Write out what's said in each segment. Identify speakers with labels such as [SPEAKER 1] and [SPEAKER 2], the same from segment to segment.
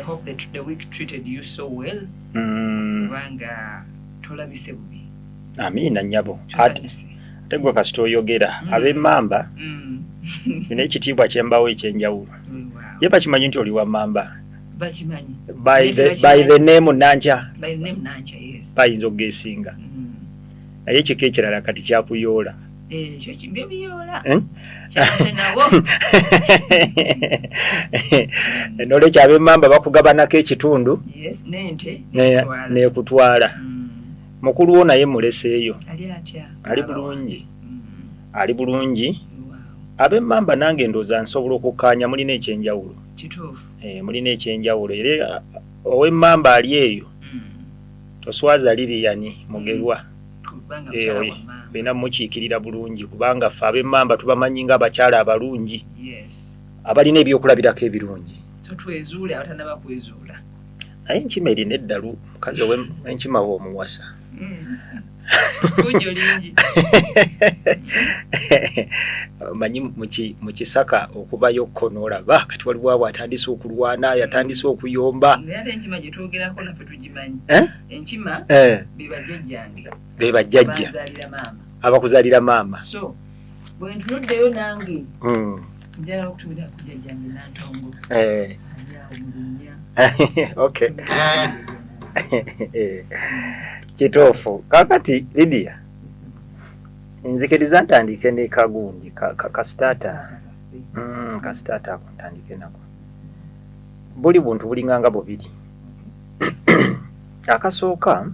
[SPEAKER 1] I hope that the week treated you so well. Wanga tolabise bubi.
[SPEAKER 2] Amina nyabo. Ate gwe kasito oyogera ab'emmamba nina ekitiibwa kyembawo ekyenjawulo. Ye bakimanyi nti oli wa Mamba.
[SPEAKER 1] Bakimanyi.
[SPEAKER 2] By the name Nanja.
[SPEAKER 1] By the name Nanja, yes.
[SPEAKER 2] Bayinza okugesinga. Naye ekika ekirala kati kyakuyoola.
[SPEAKER 1] Kyo kimbye biyoola. Kyasenawo.
[SPEAKER 2] Knowledge ab'emmamba bakugabanako ekitundu.
[SPEAKER 1] Yes, nente.
[SPEAKER 2] Nekutwala. Mukulu wo naye muleseeyo.
[SPEAKER 1] Ali atya.
[SPEAKER 2] Ali bulungi. Ali bulungi. Ab'emmamba nange ndooza nsobola okukkaanya mulina ekyenjawulo.
[SPEAKER 1] Kituufu.
[SPEAKER 2] Mulina ekyenjawulo era ow'emmamba ali eyo. Toswaza Liliani Mugerwa. Bena mukiikirira bulungi kubanga ffe ab'emmamba tubamanyi nga abakyala abalungi.
[SPEAKER 1] Yes.
[SPEAKER 2] Abalina ebyokulabirako ebirungi.
[SPEAKER 1] So twezuule abatanaba kwezuula.
[SPEAKER 2] Naye enkima erina eddalu mukazi ow'enkima w'omuwasa. Manyi mu Kisaka okubayo n'olaba kati waliwo abo atandise okulwana yatandise okuyomba.
[SPEAKER 1] Ate enkima gye twogerako naffe tugimanyi. Enkima be bajjajja
[SPEAKER 2] abakuzaalira maama.
[SPEAKER 1] So bwe ntunuddeyo nange njala okutumira ku jjajjange Nantongo.
[SPEAKER 2] Okay. Kituufu. Kakati Lydia nzikiriza ntandike ne kagundi kasitata. Kasitata ako ntandike nako. Buli buntu bulinganga bubiri. Akasooka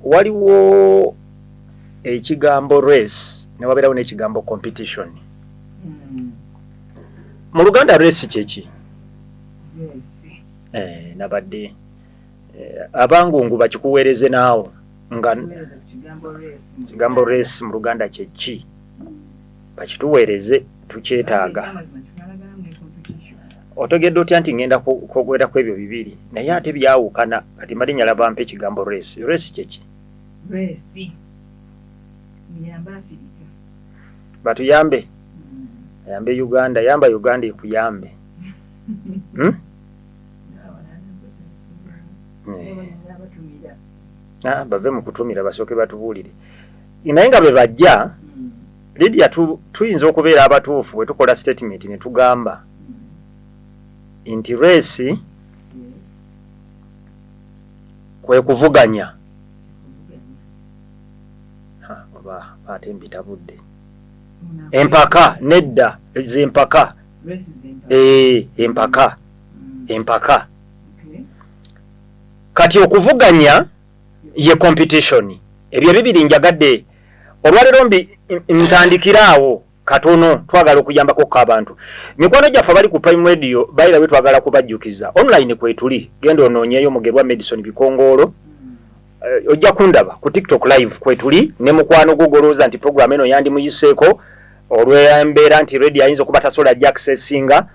[SPEAKER 2] waliwo ekigambo race ne wabeerawo n'ekigambo competition. Mu Luganda race kyeki? Nabadde abangungu bakikuweereze naawo nga kigambo race mu Luganda kyeki? Bakituweereze tukyetaaga. Otogedde otya nti ngenda kwogera ku ebyo bibiri naye ate byawukana kati mali nyalaba mpe ekigambo race. Race kyeki?
[SPEAKER 1] Race. Miyamba Afrika.
[SPEAKER 2] Batuyambe. Yambe Uganda, yamba Uganda ikuyambe. Bave mu kutumira basooke batubuulire. Naye nga bwe bajja Lydia tuyinza okubeera abatuufu bwe tukola statement ne tugamba nti race kwe kuvuganya. Oba ate mbitabudde. Empaka nedda zempaka. Empaka. Empaka. Kati okuvuganya ye competition. Ebyo bibiri njagadde olwalero ntandikiraawo katono twagala okuyambako k'abantu. Mikwano gyaffe bali ku Prime Radio bayira bwe twagala kubajjukiza. Online kwetuli genda onoonyeyo Mugerwa Madison Bikongolo. Ojja kundaba ku TikTok live kwetuli ne mukwano gugolooza nti program eno yandi muyiseeko olw'embeera nti radio ayinza okuba tasobola accessinga.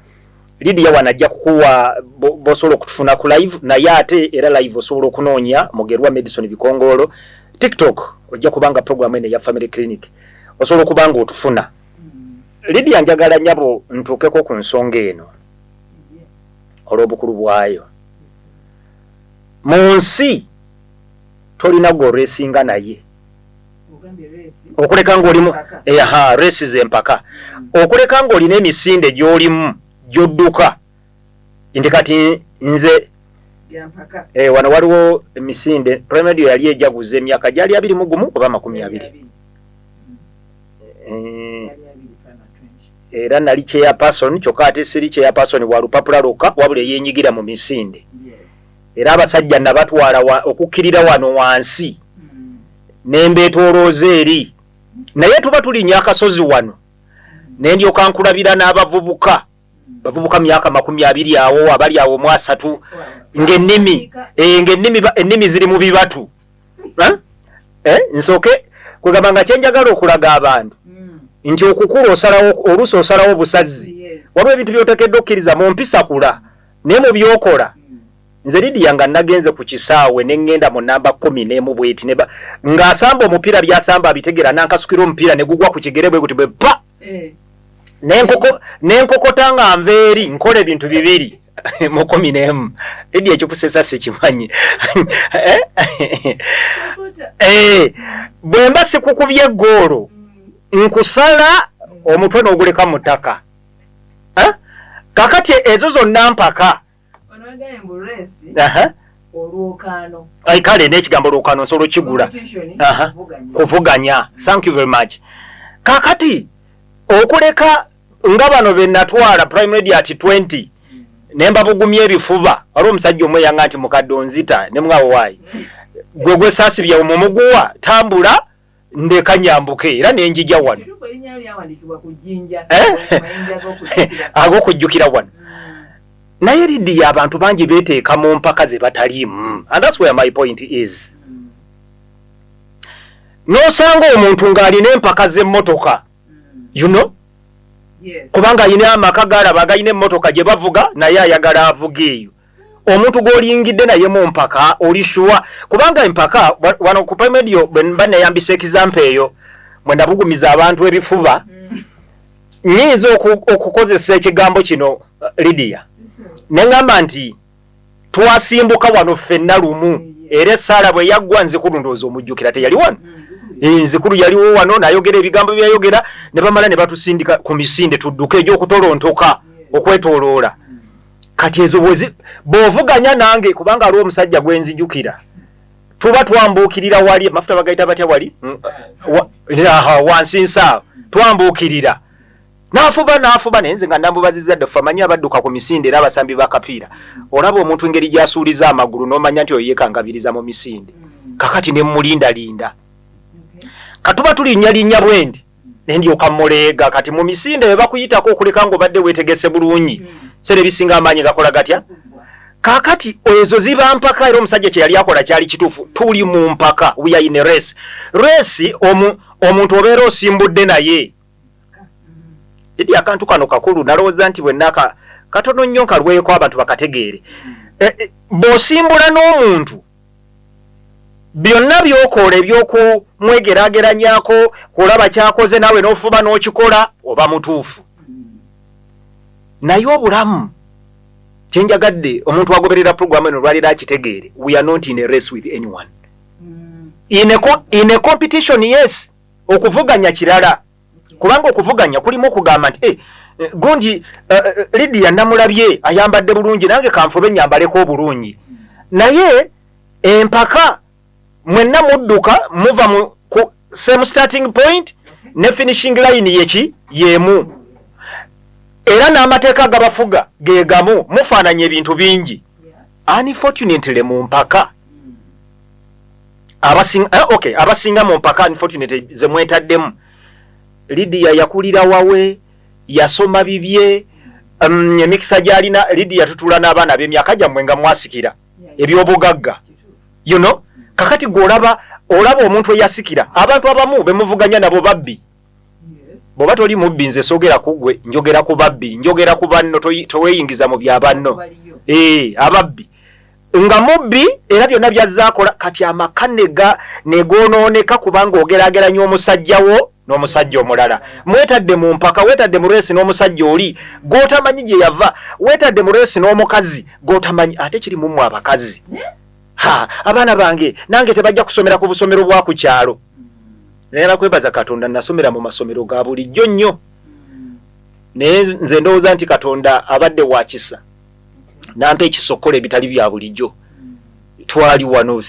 [SPEAKER 2] Lydia wanajja kukuwa bosobola okutufuna ku live naye ate era live osobola okunoonya Mugerwa Madison Bikongolo. TikTok ojja kubanga program eno ya Family Clinic osobola okubanga otufuna. Lydia njagala nyabo ntuukeko ku nsonga eno olw'obukulu bwayo. Mu nsi tolina goresinga naye okuleka ng'olimu race z'empaka okuleka ng'olina emisinde gy'olimu gy'odduka nti kati nze wano waliwo emisinde Prime Radio yali ejaguza emyaka gyali 21 oba 20 era nali chairperson kyokka ate siri chairperson wa Lupapula Loka wabula yenyigira mu misinde. Era abasajja nabatwala okukkirira wano wansi n'embeetoolooza eri naye tuba tulinnya akasozi wano nendyoka nkulabira n'abavubuka myaka 20 awo abali awo mu 3 ng'ennimi ziri mu bibatu. Nsooke kwegamba nga kyenjagala okulaga abantu nti okukula oluusi osalawo busazzi waliwo ebintu by'otekedde okkiriza mu mpisa kula naye mu byokola. Nze Lydia nga nagenze ku kisaawe ne ngenda mu namba 10 bweti ng'asamba omupiira byasamba abitegera nankasukira omupiira ne gugwa ku kigere bwe guti bwe pa. N'enkokota nga nveeri nkola ebintu bibiri mukomi nemu Lydia ekyokusesa sikimanyi bwemba sikukubye eggoolo nkusala omutwe n'oguleka mu ttaka kakati ezo zonna mpaka kale n'ekigambo lwokaano nsobola okigula kuvuganya. Thank you very much. Kakati okuleka nga bano be natwala prime media at 20 nemba bugumye ebifuba waliwo omusajja omwe yanga nti mukadde onzita ne mwawo waayi gwe saasibya omumuguwa tambula ndeka nyambuke era nenjija wano ag'okujjukira wano naye Lydia abantu bangi beeteeka mu mpaka ze bataliimu, and that's where my point is. Nosanga omuntu ng'alina empaka z'emmotoka you know kubanga ayina amaka galaba agayina emmotoka gye bavuga naye ayagala avuga eyo. Omuntu gw'olingidde naye mu mpaka oli shuwa kubanga empaka wano ku Primedio banayambisa example eyo mwe nabugumiza abantu ebifuba nyiza okukozesa ekigambo kino Lydia nengamba nti twasimbuka wano ffenna lumu era Sara bwe yaggwa Nzikulu ndowooza omujjukira teyali wano Nzikulu yaliwo wano nayogera ebigambo byayogera ne bamala ne batusindika ku misinde tudduka egy'okutolontoka okwetooloola. Kati ezo bw'ovuganya nange kubanga aliwo omusajja gwe nzijukira tuba twambuukirira wali mafuta bagayita batya wali wansi nsaawo twambuukirira nafuba naye nze nga ndambubaziza ddefu amanyi abadduka ku misinde era abasambi bakapiira olaba omuntu engeri gy'asuuliza amagulu n'omanya nti oyo yeekangabiriza mu misinde kakati ne mulindalinda katuba tulinnya bwendi ne ndyoka muleega kati mu misinde bwe bakuyitako okuleka ng'obadde weetegese bulungi sere bisinga amaanyi gakola gatya kakati ezo ziba mpaka era omusajja kye yali akola kyali kituufu tuli mu mpaka we are in a race omuntu obeera osimbudde naye edi akantu kano kakulu nalowooza nti bwennaka katono nnyo nkalweko abantu bakategeere bw'osimbula n'omuntu byonna byokola ebyokumwegeraageranyako kulaba kyakoze naawe n'ofuba n'okikola oba mutuufu naye obulamu kyenjagadde omuntu agoberera programu eno lwalira akitegeere we are not in a race with anyone in a competition yes okuvuganya kirala kubanga okuvuganya kulimu okugamba nti gundi Lydia namulabye ayambadde bulungi nange kanfube nyambaleko obulungi naye empaka mwenna mudduka muva mu same starting point ne finishing line yemu era n'amateeka gabafuga geegamu mufaananya ebintu bingi unfortunately mu mpaka abasinga mu mpaka unfortunately ze mwetaddemu Lydia yakulira wawe yasoma bibye emikisa gyalina Lydia tutula n'abaana b'emyaka gyammwe nga mwasikira ebyobugagga you know kakati olaba omuntu eyasikira abantu abamu bemuvuganya nabo babbi bw'oba toli mubbi nze soogera ku gwe njogera ku babbi njogera ku banno toweeyingiza mu bya banno ababbi nga mubbi era byonna byazaakola kati amaka negoonooneka kubanga ogeraageranya omusajjawo n'omusajja omulala mwetadde mu mpaka weetadde mu reesi n'omusajja oli gw'otamanyi gye yava weetadde mu reesi n'omukazi gw'otamanyi ate kiri mumwe abakazi abaana bange nange tebajja kusomera ku busomero bwa ku kyalo naye nakwebaza Katonda nasomera mu masomero ga bulijjo nnyo naye nze ndowooza nti Katonda abadde wa kisa nampa ekisokola ebitali bya bulijjo twali wano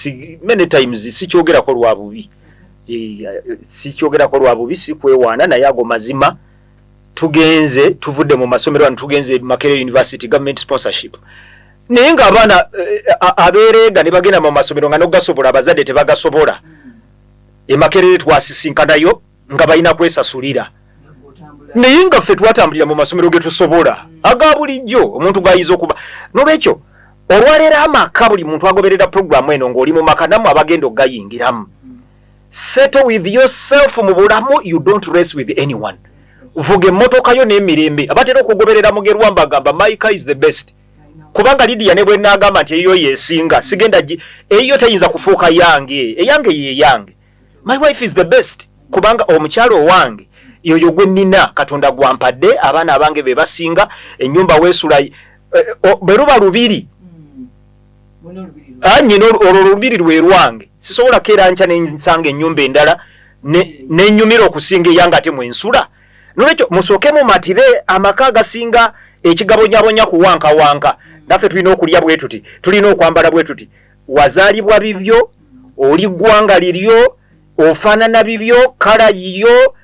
[SPEAKER 2] many times sikyogerako lwa bubi sikwewaana naye ago mazima tuvudde mu masomero wano tugenze Makerere University government sponsorship naye nga abaana abeereega ne bagenda mu masomero nga nogasobola abazadde tebagasobola Makerere twasisinkanayo nga balina kwesasulira naye nga ffe twatambulira mu masomero ge tusobola aga bulijjo omuntu gayiza okuba n'olwekyo olwaleero amaka buli muntu agoberera programu eno ng'oli mu maka nammwe abagenda okugayingiramu settle with yourself mu bulamu you don't race with anyone vuga emmotoka yo n'emirembe abatera okugoberera mugerwa mbagamba Maika is the best kubanga Lydia ne bwe naagamba nti eyo yeesinga sigenda eyo teyinza kufuuka eyange yeyange my wife is the best kubanga omukyalo owange yoyo gwe nnina Katonda gwampadde abaana abange be basinga ennyumba weesula beruba lubiri nyina olwo lubiri lwe lwange sisobola keera nkya nensanga ennyumba endala nenyumira okusinga eyanga ate mwensula nolwekyo musooke mumatire amaka agasinga ekigabonyabonya kuwankawanka naffe tulina okulya bwe tuti tulina okwambala bwe tuti wazaalibwa bibyo oli ggwanga liryo ofaanana bibyo kala yiyo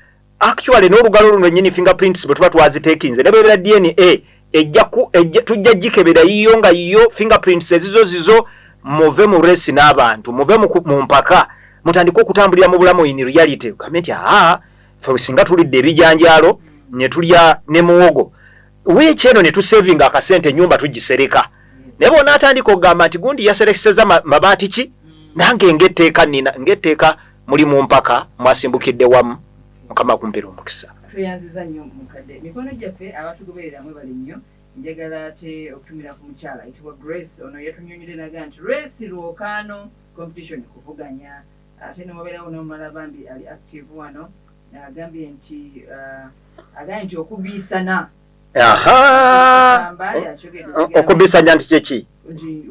[SPEAKER 2] actually n'olugalo luno nyini fingerprints bwe tuba twazitekinze ne bwebera DNA tujja gikebera yiyo nga yiyo fingerprints ezizo muve mu resi n'abantu muve mu mpaka mutandika okutambulira mu bulamu in reality kamenti fe singa tulidde ebijanjaalo ne tulya ne muwogo wiiki eno ne tusavinga akasente ennyumba tugisereka naye bona atandika okugamba nti gundi yaserekeseza mabaati ki nange ng'etteeka muli mu mpaka mwasimbukidde wamu mukama kumpera omukisa
[SPEAKER 1] tweyanziza nnyo mukadde mikono gyaffe abatugobereramu bali nnyo njagala ate okutumira ku mukyala ayitibwa Grace ono yatunyonyere naga nti race lwokaano competition kuvuganya ate nomubeerawo n'omumala bambi ali active wano agambye nti okubiisana
[SPEAKER 2] okubiisanya nti kyeki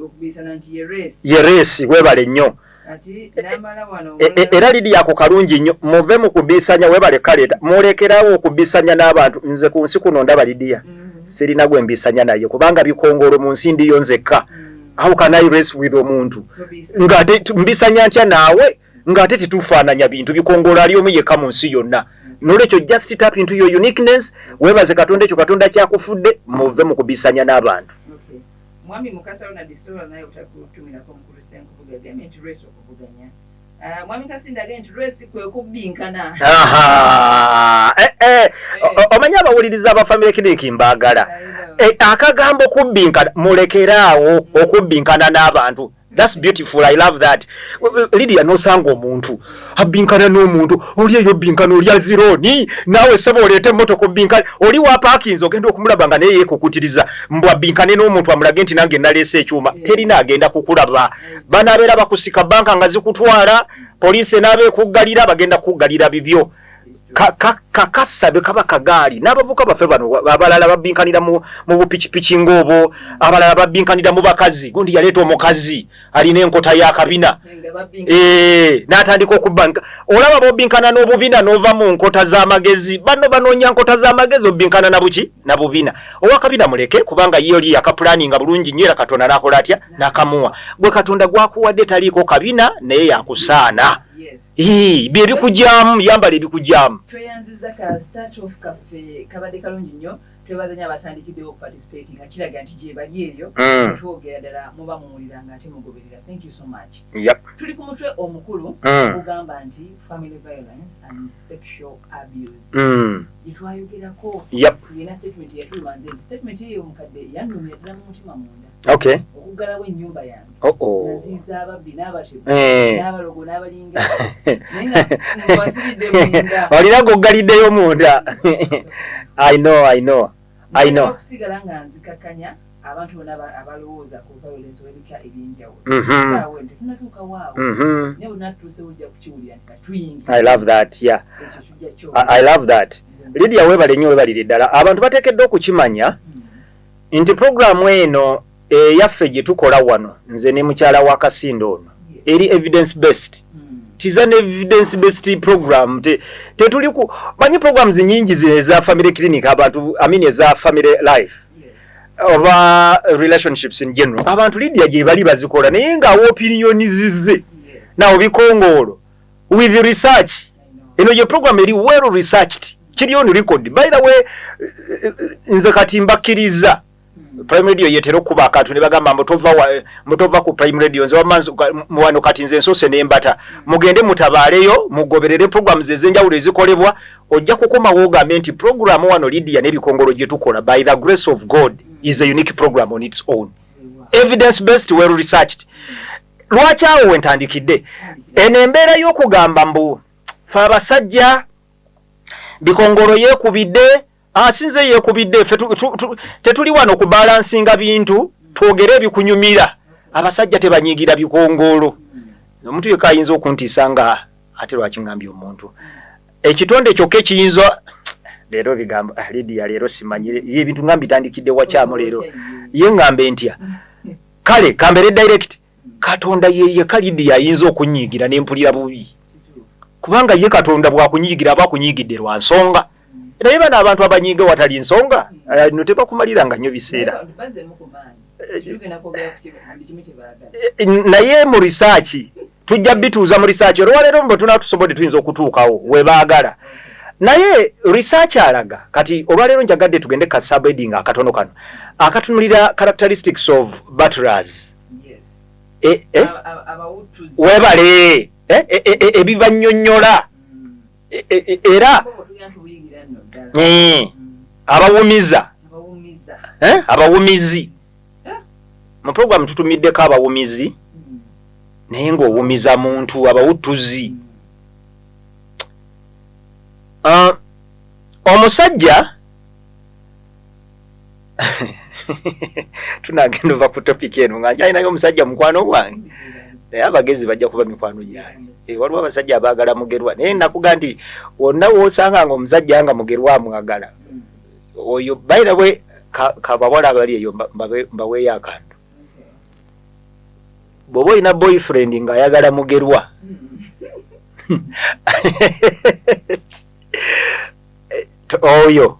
[SPEAKER 1] okubiisana nti
[SPEAKER 2] ye race webale nnyo era lidi yako kalungi nnyo muve mu kubiisanya webale kaleeta mulekerawo okubiisanya n'abantu nze ku nsi kuno ndaba lidiya sirina gwe mbiisanya naye kubanga bikongolo mu nsi ndiyo nzekka how can I race with omuntu ng'ate mbiisanya ntya naawe ng'ate tetufaananya bintu bikongolo ali omu yekka mu nsi yonna nolwekyo just tap into your uniqueness webaze katonda ekyo katonda kyakufudde muve mu kubiisanya n'abantu
[SPEAKER 1] mwami mukasa ona disola naye utakutumirako mukulu senkuvuga gambye nti race okuvuganya mwami kasinda agambye nti race kwe kubbinkana
[SPEAKER 2] omanye abawuliriza aba family clinic mbaagala akagambo kubbinkana mulekeraawo okubbinkana n'abantu that's beautiful I love that Lydia nosanga omuntu abbinkana n'omuntu oli eyo bbinkana oli azironi naawe sebo oleete emmotoka obbinkana oli wa parkings ogenda okumulaba nga naye yeekukutiriza mbw abbinkane n'omuntu amulage nti nange naleese ekyuma terina agenda kukulaba banaabeera bakusika banka nga zikutwala poliisi enaabe ekuggalira bagenda kuggalira bibyo kakasabe kaba kagaali n'abavuka baffe bano abalala babbinkanira mu bupikipiki ng'obwo abalala babbinkanira mu bakazi gundi yaleeta omukazi alina enkota ya kabina n'atandika okubbanka olaba b'obbinkana n'obubina n'ova mu nkota z'amagezi bano banoonya nkota z'amagezi obbinkana na buki na bubina owakabina muleke kubanga ye oli yakapulaninga bulungi nnyo era katonda n'akola atya n'akamuwa gwe katonda gwakuwadde taliiko kabina naye yakusaana bye bikujjamu yambala ebikujjamu
[SPEAKER 1] tweyanziza ka start off kaffe kabadde kalungi nnyo twebaza nnyo abatandikiddewo okuparticipating nga kiraga nti gye bali eyo twogera ddala muba muwulira nga ate mugoberera thank you so much tuli ku mutwe omukulu ogamba nti family violence and sexual abuse gyetwayogerako yena statement yatuliwanze nti statement eyo omukadde yannumya ddala mu mutima munda okuggalawo ennyumba yange naziiza ababbi n'abatemu n'abalogo n'abalinga naye nga mwasibidde munda
[SPEAKER 2] olina goggaliddeyo munda I know
[SPEAKER 1] okusigala nga nzikakkanya abantu bonna abalowooza ku violence w'ebika eby'enjawulo saawe nti tunatuukawo awo naye bwe natuuse ojja kukiwulira nti katuyingira
[SPEAKER 2] I love that
[SPEAKER 1] ekyo kijja kyo
[SPEAKER 2] I love that Lydia webale nnyo webalire ddala abantu bateekeddwa okukimanya nti programu eno eyaffe gye tukola wano nze ne mukyala wa Kasindo ono eri evidence based tiza an evidence based program tetuli ku manyi programs nyingi zile za family clinic abantu eza family life oba relationships in general abantu Lydia gye bali bazikola naye nga opinionizize nawo bikongolo with research eno ye program eri well researched kiri on record by the way nze kati mbakkiriza Prime Radio yetero kuba akatu ne bagamba mutova ku Prime Radio nze wamanzi muwano kati nze nsose n'embata mugende mutabaaleyo mugoberere programs ezenjawulo ezikolebwa ojja kukoma wogambe nti program wano Lydia n'ebikongolo gye tukola by the grace of God is a unique program on its own evidence based well researched lwaki awo wentandikidde eno embeera y'okugamba mbu fe abasajja bikongolo yeekubidde asinze yeekubidde tetuli wano kubalansinga bintu twogere ebikunyumira abasajja tebanyigira bikongolo omuntu yekka ayinza okuntiisa nga ate lwaki ngambye omuntu ekitonde kyokka ekiyinza leero bigamba Lydia leero simanyire ebintu nga mbitandikidde wakyamu leero yengambe ntya kale kambere direct Katonda ye kalidi yayinza okunyigira nempulira bubi kubanga ye Katonda bwakunyigira abakunyigidde lwa nsonga naye bana abantu abanyiga watali nsonga notepa kumaliranga nnyo biseera naye mu research tujja bituuza mu research olwaleero mbo tunatusobodde tuyinza okutuukawo webaagala naye research alaga kati olwaleero njagadde tugende ka subheading akatono kano akatunulira characteristics of battlers webale ebibanyonnyola era abawumiza abawumizi mu program tutumiddeko abawumizi naye ng'owumiza muntu abawutuzi omusajja tunagenda ova ku topic eno nga nkyalinayo omusajja mukwano gwange naye abagezi bajja kuba mikwano gyange waliwo abasajja abaagala mugerwa naye nakuga nti wonna woosanga nga omusajja nga mugerwa amwagala oyo bayira bwe kabawala abali eyo mbaweeyo akantu bw'oba olina boyfriend ng'ayagala mugerwa oyo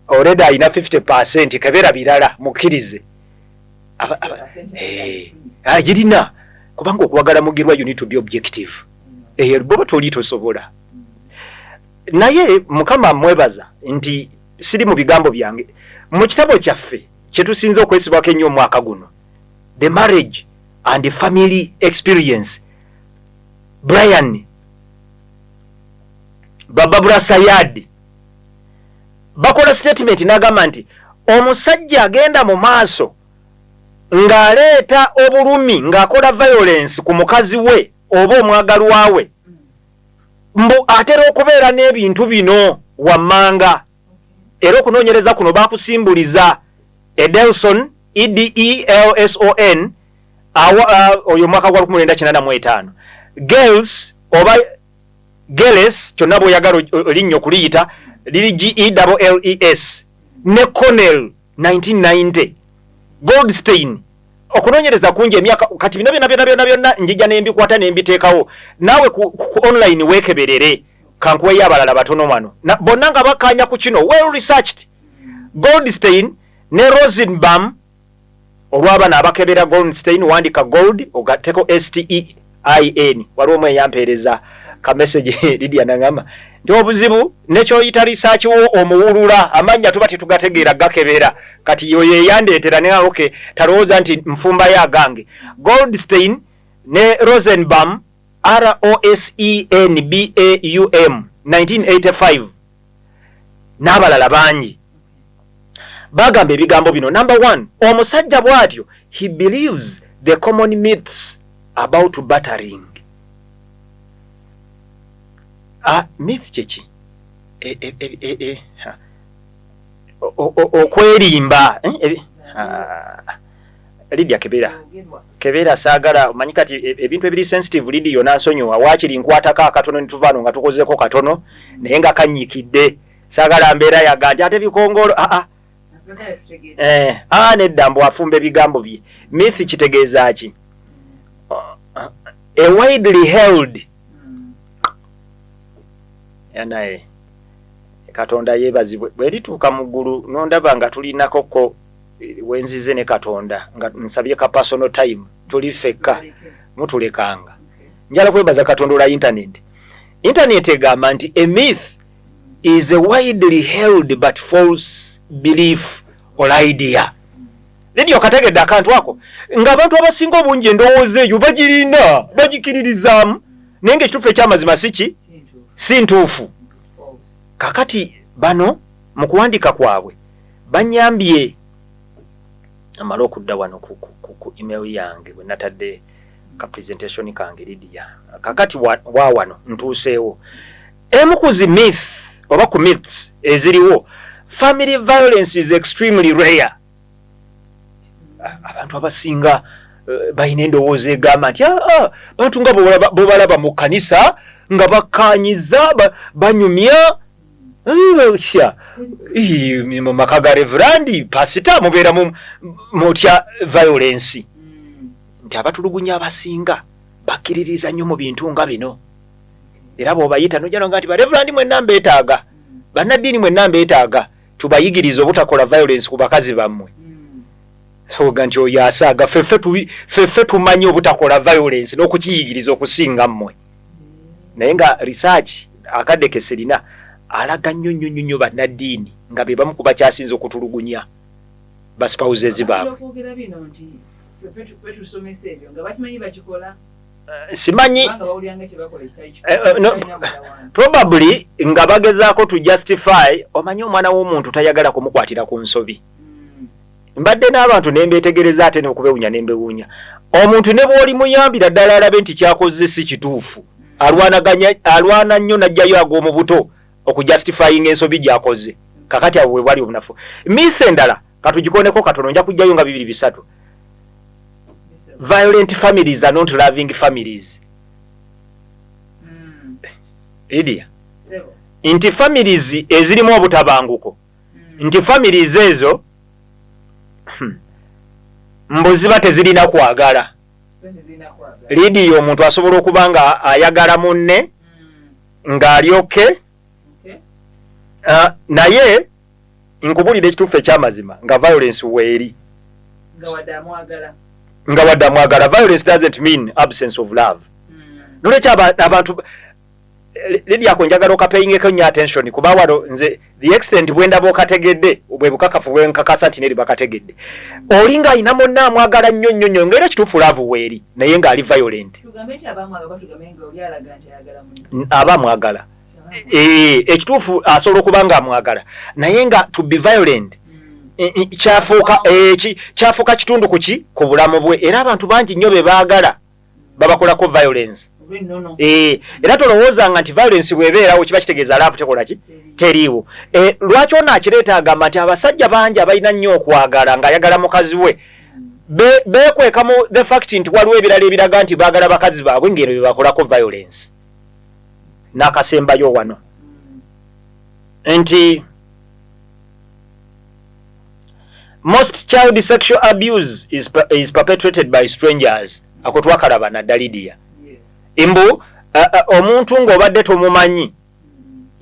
[SPEAKER 2] already ayina 50% kebera birala mukkirize girina kubanga okuwagala mugirwa you need to be objective boba toli tosobola naye mukama mwebaza nti siri mu bigambo byange mu kitabo kyaffe kyetusinze okwesibwako ennyo omwaka guno the marriage and the family experience Brian Bababura Sayad bakola statement n'agamba nti omusajja agenda mu maaso ng'aleeta obulumi ng'akola violence ku mukazi we oba omwagalwa we mbu atera okubeera n'ebintu bino wammanga era okunoonyereza kuno baakusimbuliza Edelson EDELSON oyo mwaka gwa 1985 girls oba Geles kyonna bw'oyagala olinnyo kuliyita liri GELLES ne Cornell 1990 Goldstein okunoonyereza kungi emyaka kati bino byonna njija nembikwata nembiteekawo naawe ku online weekeberere kankuweyo abalala batono wano bonna nga bakkaanya ku kino well researched Goldstein ne Rosenbaum olw'abana abakebera Goldstein wandika gold ogateko STEIN waliwo omwe eyampeereza ka message Lydia nangamba nti obuzibu nekyoyita research wo omuwulula amanya tuba tetugategeera gakebera kati yo yeyandeetera ne okay talowooza nti nfumba ya gange Goldstein ne Rosenbaum ROSENBAUM 1985 n'abalala bangi bagamba ebigambo bino number 1 omusajja bw'atyo he believes the common myths about battering myth kiki okwerimba Lydia kebera saagala omanyi kati ebintu ebiri sensitive Lydia nansonyiwa waakiri nkwatako akatono nituvaano nga tukozeko katono naye nga kanyikidde saagala mbeera yaganja ate bikongolo nedda mbu afumba ebigambo bye myth kitegeeza ki a widely held naye Katonda yeebazibwe bwe lituuka mu ggulu nondaba nga tulinakoko wenzize ne Katonda nga nsabye ka personal time tuli fekka mutulekanga njala kwebaza Katonda ola internet egamba nti a myth is a widely held but false belief or idea Lydia okategedde akantu ako ng'abantu abasinga obungi endowooza eyo bagirina bagikiririzaamu naye ng'ekituufu ekyamazima siki si ntuufu kakati bano mu kuwandika kwabwe banyambye amala okudda wano ku email yange bwe natadde ka presentation kange Lydia kakati wa wano ntuuseewo emu ku zi myth oba ku myths eziriwo family violence is extremely rare abantu abasinga balina endowooza egamba nti bantu nga bwe balaba mu kkanisa nga bakkaanyiza banyumya sha mu makaga reverend pastor mubeera mutya violence nti abatulugunya abasinga bakiririza nnyo mu bintu nga bino era bw'obayita nojja nga nti reverend mwenna mbeetaaga bannaddiini mwenna mbeetaaga tubayigiriza obutakola violence ku bakazi bammwe soga nti oyo asaaga ffeffe tumanyi obutakola violence n'okukiyigiriza okusinga mmwe naye nga research akadeke serina alaga nnyo bannaddiini nga be bamu ku bakyasinze okutulugunya basipawuzezi baabwe simanyi probably nga bagezaako to justify omanyi omwana w'omuntu tayagala kumukwatira ku nsobi mbadde n'abantu nembeetegereza ate n'okubewunya nembewunya omuntu ne bw'oli muyambira ddala alabe nti kyakoze si kituufu alwana nnyo n'ajjayo ag'omu buto okujustifyinga ensobi gy'akoze kakati abo bwe bwali obunafu mise endala katugikoneko katono nja kujjayo nga 2-3 violent families are not loving families Lydia nti families ezirimu obutabanguko nti families ezo mbuziba tezirina kwagala Lydia omuntu asobola okuba nga ayagala munne ng'alyoke naye nkubulira ekituufu ekyamazima nga violence weeri nga wadde amwagala violence doesn't mean absence of love nolwekyo abantu Lydia njagala okapeyingeko nnyo attention kuba wano nze the extent bwendaba okategedde bwe bukakafu bwenkakasa nti neri bakategedde oli nga ayina monna amwagala nnyo ngaera ekituufu love weeri naye ng'ali violent aba amwagala ekituufu asobola okuba nga amwagala naye nga to be violent kyafuuka kitundu kuki ku bulamu bwe era abantu bangi nnyo be baagala babakolako violence era tolowoozanga nti violence bwebeerawo kiba kitegeeza laavu tekola ki teriiwo lwaki ono akireeta agamba nti abasajja bangi abalina nnyo okwagala ng'ayagala mukazi we beekwekamu the fact nti waliwo ebirala ebiraga nti baagala bakazi baabwe ng'ero bye bakolako violence n'akasembayo wano nti most child sexual abuse is perpetrated by strangers ako twakalaba nadda Lydia mbu omuntu ng'obadde tomumanyi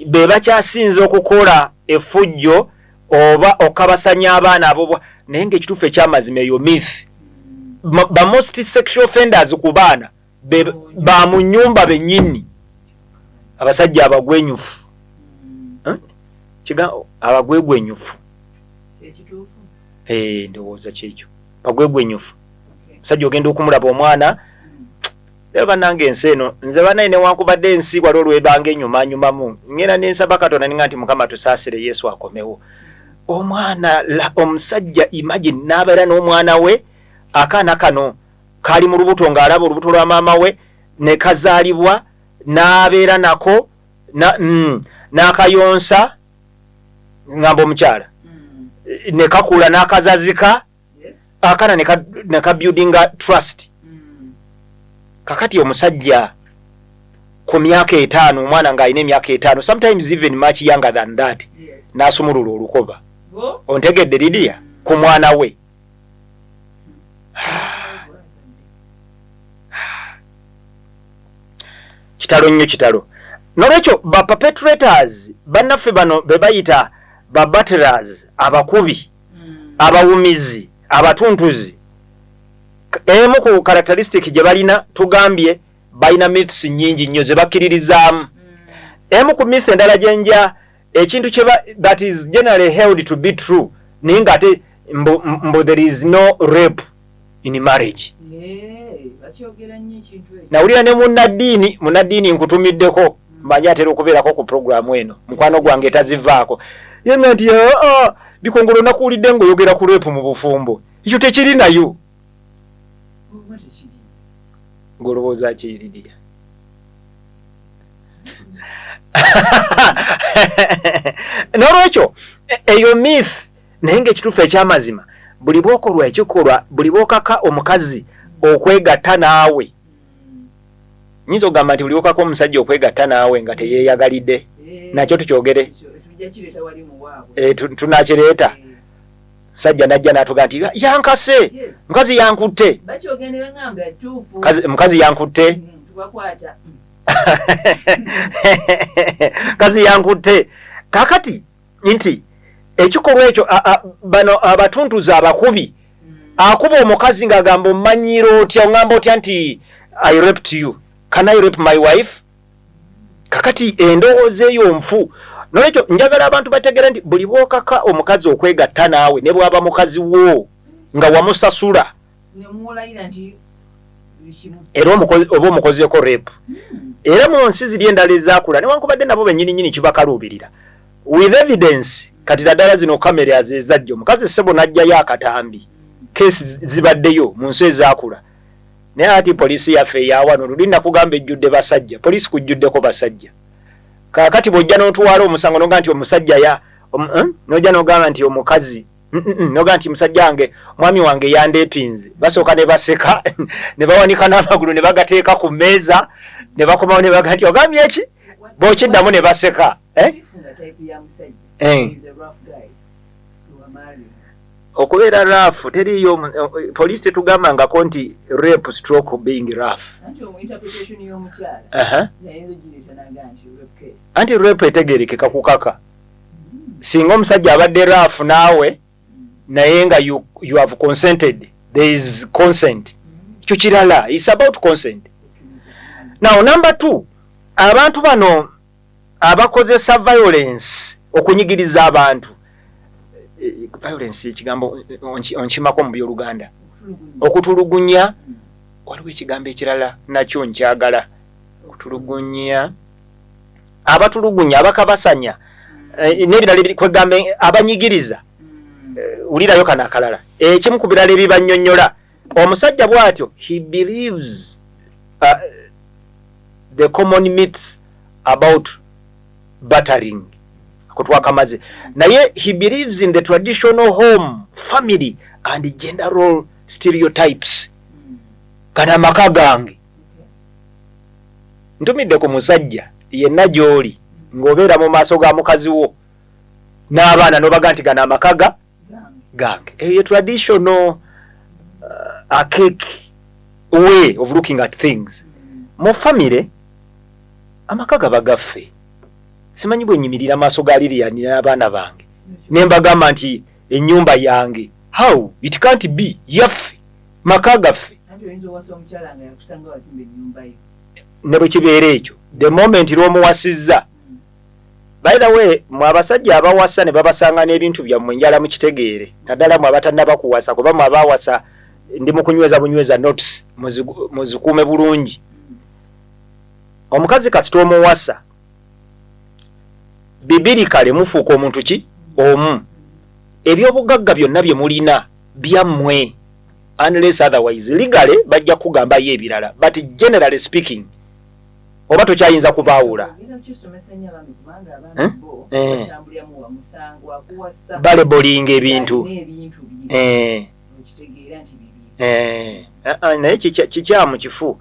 [SPEAKER 2] be bakyasinze okukola effujjo oba okabasanya abaana abo naye ng'ekituufu ekyamazima eyo myth ba most sexual offenders ku baana ba mu nnyumba bennyini abasajja abagwenyufu abagwegwenyufu ndowooza kyekyo bagwegwenyufu musajja ogenda okumulaba omwana naye bannange ensi eno nze banaye newankubadde ensi wali olwebanga enyumanyumamu ngenda nensaba Katonda ninga nti Mukama tusaasire Yesu akomewo omwana omusajja imagine n'abeera n'omwana we akaana kano kali mu lubuto ng'alaba olubuto lwa maama we ne kazaalibwa n'abeera nako n'akayonsa ngamba omukyala ne kakula n'akazazika akaana ne kabuildinga trust kakati omusajja ku myaka 5 omwana ng'alina emyaka 5 sometimes even much younger than that n'asumulula olukoba ontegedde Lydia ku mwana we kitalo nnyo kitalo nolwekyo ba perpetrators bannaffe bano be bayita ba batterers abakubi abawumizi abatuntuzi emu ku characteristic gye balina tugambye balina myths nnyingi nnyo ze bakkiririzaamu emu ku myth endala gyenja ekintu that is generally held to be true naye ng'ate mbu there is no rape in marriage nawulira ne munnaddiini nkutumiddeko mmanyi atera okubeerako ku programu eno mukwano gwange tazivaako yenna nti bikongolo nakuwulidde ng'oyogera ku rape mu bufumbo ekyo tekiri nayo ng'olowooza kiyiririrya n'olwekyo eyo myth naye ng'ekituufu ekyamazima buli bwokolwa ekikolwa buli bwokaka omukazi okwegatta naawe nyinza okugamba nti buli bwokaka omusajja okwegatta naawe nga teyeeyagalidde nakyo tukyogere tunakireta sajja najja natuga nti yankase mukazi yankutte mukazi yankutte mukazi yankutte kakati nti ekikolwa ekyo bano abatuntuza abakubi akuba omukazi ng'agamba omumanyiro otya oŋŋamba otya nti I raped you, can I rape my wife? Kakati endowooza eyo nfu. Nolwekyo njagala abantu bategere nti buli bwokaka omukazi okwegatta naawe ne bw'aba mukazi wo nga wamusasula era oba omukozeeko rape. Era mu nsi ziri endala ezaakula newankubadde nabo bennyininyini kibakaluubirira with evidence. Kati ddala zino kamera ezajja omukazi ssebo n'ajjayo akatambi keesi zibaddeyo mu nsi ezaakula. Naye ati poliisi yaffe eyawano luli nakugamba ejjudde basajja, poliisi kujjuddeko basajja. Kaakati bw'ojja n'otuwala omusango noga nti omusajja n'ojja n'ogamba nti omukazi noga nti musajja wange mwami wange yandeepinze, basooka ne baseka ne bawanika n'amagulu ne bagateeka ku mmeeza ne bakomawo ne baga nti ogambye eki bw'okiddamu ne baseka. Okubeera rafu teriyo poliisi tetugambangako nti rape stroke being rough. Anti rape etegerekeka kukaka singa omusajja abadde rafu naawe naye nga you have consented, there is consent. Kyo kirala, it's about consent. Now number 2, abantu bano abakozesa violence okunyigiriza abantu. Violence ekigambo onkimako mu by'Oluganda okutulugunya. Waliwo ekigambo ekirala nakyo nkyagala okutulugunya, abatulugunya abakabasanya n'ebirala kwegamba abanyigiriza. Ulirayo kana akalala ekimu ku birala ebibannyonnyola omusajja bw'atyo he believes the common myths about battering kutwakamaze naye he believes in the traditional home, family and gender role stereotypes. Kana amaka gange ntumidde ku musajja yenna gy'oli ng'obeera mu maaso ga mukazi wo n'abaana n'obaga nti gana amaka gange. Eyo traditional archaic way of looking at things. Mu family amaka gaba gaffe. Simanyi bwe nyimirira maaso ga Lilian n'abaana bange ne mbagamba nti ennyumba yange. How it can't be yaffe maka gaffe. Ne bwe kibeera ekyo the moment lw'omuwasizza. By the way, mwe abasajja abawasa ne babasanga n'ebintu byammwe njala mukitegeere naddala mwe abatannaba kuwasa kuba mwe abawasa ndi mu kunyweza notes muzikuume bulungi. Omukazi kati twomuwasa bibirikale mufuuka omuntu ki omu. Ebyobugagga byonna bye mulina byammwe unless otherwise legally bajja kugamba ye ebirala but generally speaking oba tokyayinza kubaawula. Balebolinga ebintu naye kikyamu kifu.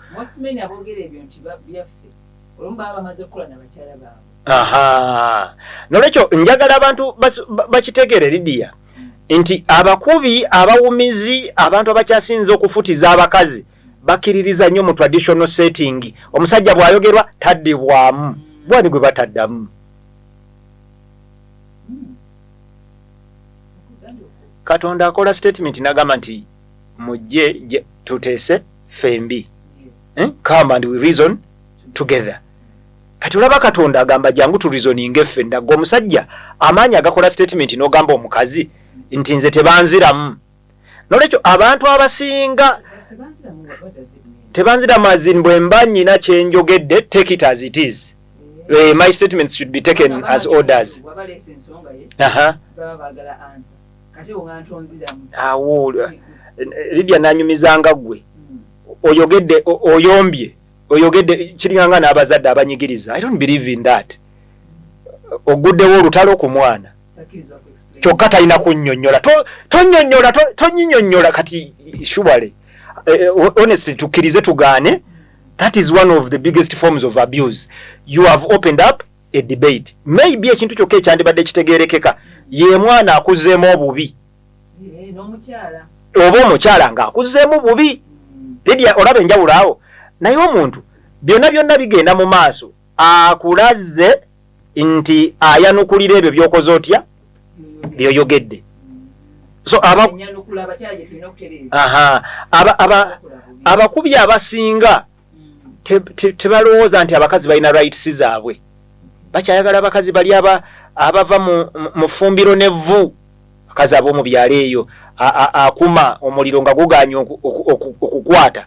[SPEAKER 2] Nolwekyo njagala abantu bakitegeere Lydia nti abakubi abawumizi abantu abakyasinza okufutiza abakazi bakiririza nnyo mu traditional setting. Omusajja bw'ayogerwa taddibwamu bwani gwe bataddamu. Katonda akola statement n'agamba nti mujje tuteese fembi. Come and we reason together. Kati olaba Katonda agamba jangu tu reasoning effe ndaga omusajja amaanyi agakola statement n'ogamba omukazi nti nze tebanziramu. Nolwekyo abantu abasinga tebanziramu azin bwe mba nnyina kye njogedde take it as it is. My statements should be taken as orders. Lydia nanyumizanga gwe oyogedde oyogedde kiringanga n'abazadde abanyigiriza. I don't believe in that. Oguddewo olutalo ku mwana kyokka talina kunnyonnyola tonyinyonnyola kati shubale. Honestly tukkirize tugaane that is one of the biggest forms of abuse. You have opened up a debate. Maybe ekintu kyokka ekyandibadde kitegeerekeka ye mwana akuzeemu obubi
[SPEAKER 1] n'omukyala
[SPEAKER 2] oba omukyala ng'akuzeemu bubi. Lydia olaba enjawulo awo, naye omuntu byonna bigenda mu maaso akulaze nti ayanukulira ebyo by'okoze otya byoyogedde. So abakubi abasinga tebalowooza nti abakazi balina rights zaabwe. Bakyayagala abakazi bali abava mu ffumbiro n'evvu, abakazi ab'omu byalo eyo akuma omuliro nga guganye okukwata,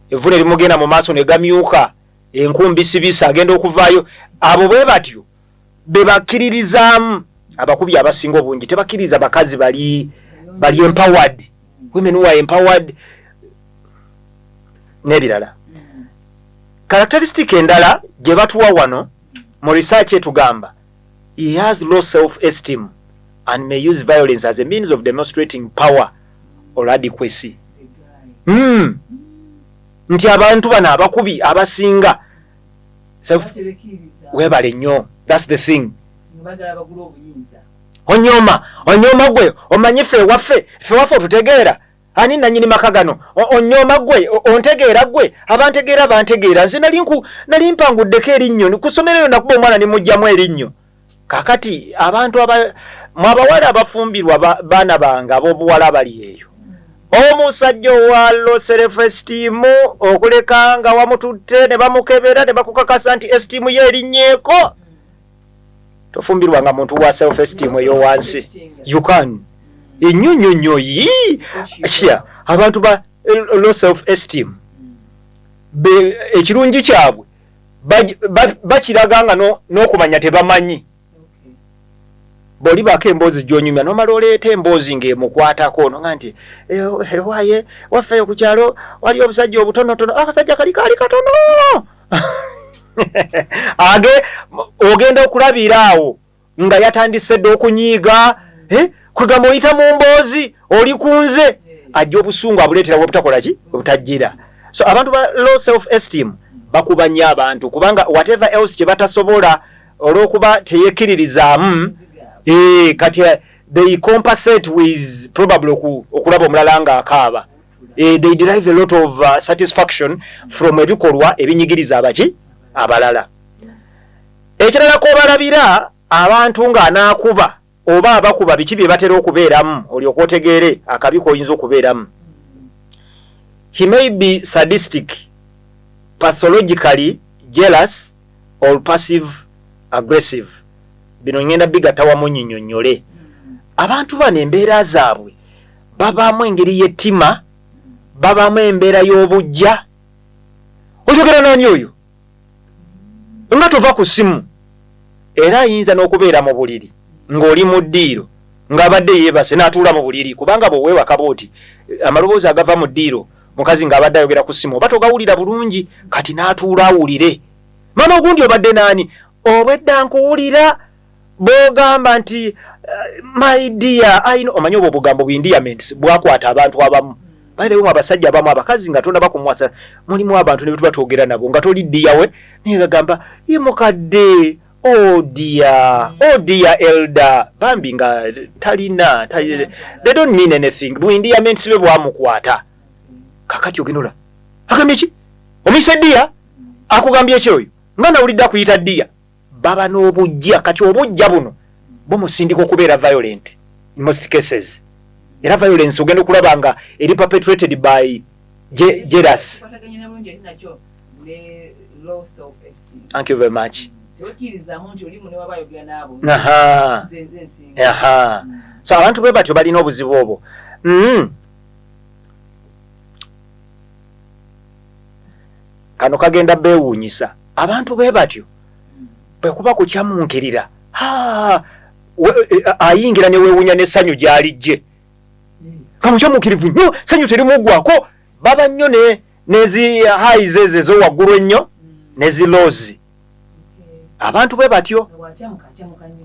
[SPEAKER 2] evvu ne limugenda mu maaso ne gamyuka, enkumbi sibisa agenda okuvaayo. Abo bwe batyo be bakkiririzaamu. Abakubi abasinga obungi tebakkiriza bakazi bali empowered, women who are empowered n'ebirala. Characteristic endala gye batuwa wano mu research etugamba, he has low self-esteem and may use violence as a means of demonstrating power or adequacy. Nti abantu bano abakubi abasinga webale nnyo. That's the thing. Onyoma gwe omanyi ffe waffe otutegeera ani nanyini makagano onyoma gwe ontegeera gwe abantegeera bantegeera. Nze nali mpanguddeko erinnyo ku ssomero nakuba omwana ne mujjamu erinnyo. Kakati abantu mwabawala abafumbirwa baana bange ab'obuwala bali eyo, omusajja owa self-esteem okuleka nga wamututte ne bamukebera ne bakukakasa nti esteem ye erinnyeeko. Tofumbirwa nga muntu wa self-esteem eyo wansi. You can. Ennyonnyonnyo shia abantu ba low self-esteem ekirungi kyabwe bakiraga nga n'okumanya tebamanyi. Bw'olibaako emboozi gy'onyumya n'omala oleeta emboozi ng'emukwatako nga nti ewaye waffe ku kyalo wali obusajja obutonotono, akasajja kali katono. Ogenda okulabira awo nga yatandise dde okunyiiga, kwegamba oyita mu mboozi oli kunze, ajja obusungu abuleetera obutakola ki obutajjira. So abantu ba low self-esteem bakuba nnyo abantu kubanga whatever else kye batasobola olw'okuba teyekkiririzaamu, kati they compensate with probably okulaba omulala ng'akaaba. They derive a lot of satisfaction from ebikolwa ebinyigiriza abalala. Ekirala kw'obalabira abantu ng'anaakuba oba abakuba biki bye batera okubeeramu olyoka otegeere akabi k'oyinza okubeeramu. He may be sadistic, pathologically jealous or passive aggressive. Bino ngenda bigatta wamu nnyinnyonnyole. Abantu bano embeera zaabwe babaamu engeri y'ettima, babaamu embeera y'obujja. Oyogera n'ani oyo? Nga tova ku ssimu era ayinza n'okubeera mu buliri ng'oli mu ddiiro ng'abadde yeebase n'atuula mu buliri, kubanga bw'oweewaka booti amaloboozi agava mu ddiiro mukazi ng'abadde ayogera ku ssimu oba togawulira bulungi, kati n'atuula awulire. Mama ogundi obadde naani? Obwedda nkuwulira bw'ogamba nti my dear omanyi obwo obugambo bu-endearment bwakwata abantu abamu. Balewo abasajja abamu abakazi nga tonda bakumwasa, mulimu abantu ne betuba twogera nabo nga toli ddiyawe naye gagamba ye mukadde, oh dear elder, bambi nga talina, they don't mean anything. Bu-endearment sibe bwamukwata. Kakati ogendola agambye ki? Omise ddiya akugambye ki oyo? Nga nawulidde akuyita ddiya. Baba n'obujja, kati obujja buno bumusindika okubeera violent in most cases. Era violence ogenda okulaba nga eri perpetrated by jealous. Thank you very much. So abantu bwe batyo balina obuzibu obwo. Kano kagenda beewuunyisa. Abantu bwe batyo bwe kuba kukyamunkirira ayingira ne weewuunya n'essanyu gy'alijje. Kamukyamukirivu nnyo, ssanyu terimuggwako. Baba nnyo nezi highs ezo ez'owaggulu ennyo nezi lows. Abantu bwe batyo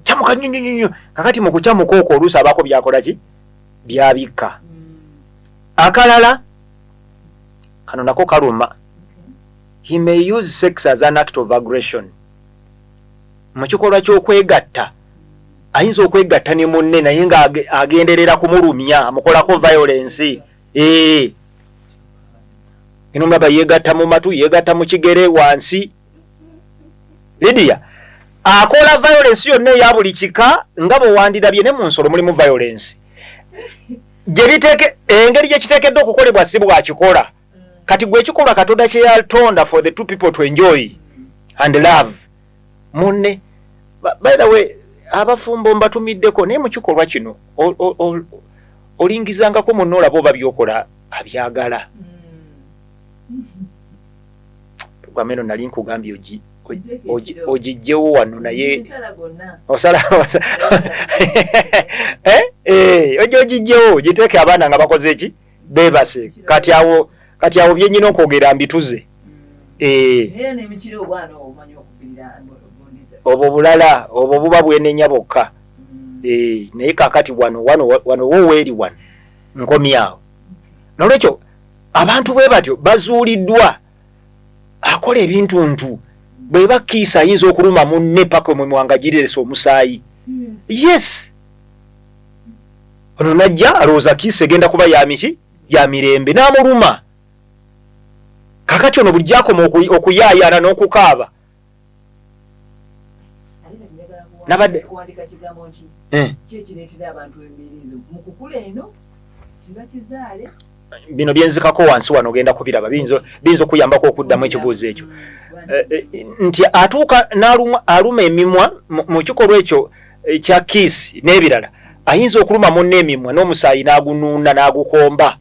[SPEAKER 2] kyamuka nnyo. Kakati mu kukyamuka okwo oluusi abaako byakola ki? Byabikka. Akalala kano nako kaluma. He may use sex as an act of aggression. mu kikolwa ky'okwegatta ayinza okwegatta ne munne naye nga agenderera kumulumya amukolako violence. Ino maba yegatta mu matu, yegatta mu kigere wansi. Lydia akola violence yonna eya buli kika nga bwe wandirabye ne mu nsolo mulimu violence. Gye biteke engeri gye kiteekeddwa okukolebwa si bwakikola. Kati gwe kikolwa Katonda kye yatonda for the two people to enjoy and love. Munne by the way abafumbo mbatumiddeko naye mu kikolwa kino olingizangako munno olaba oba byokola abyagala. Pameno nali nkugambye ogijjewo wano naye osala ogijjewo giteeke abaana nga bakoze eki bebase kati awo byennyina okwogera mbituze. Obwo bulala obwo buba bwenenya bokka. Naye kakati wano woweeri wano nkomyawo. Nolwekyo abantu bwe batyo bazuuliddwa akola ebintuntu bwe bakiisa ayinza okuluma munne paka mwe mwangagiresa omusaayi. Yes, ono najja alowooza kiisa egenda kuba yamiki ya mirembe n'amuluma. Kakati ono bulijjo akoma okuyaayaana n'okukaaba. Nabadde
[SPEAKER 1] kuwandika kigambo nti kyekireetera abantu embeera mu kukula eno kibakizaale.
[SPEAKER 2] Bino byenzikako wansi wano ogenda kubiraba biyinza okuyambako okuddamu ekibuuzo ekyo. Nti atuuka aluma emimwa mu kikolwa ekyo ekya kiisi n'ebirala ayinza okuluma munne emimwa n'omusaayi n'agunuuna n'agukomba.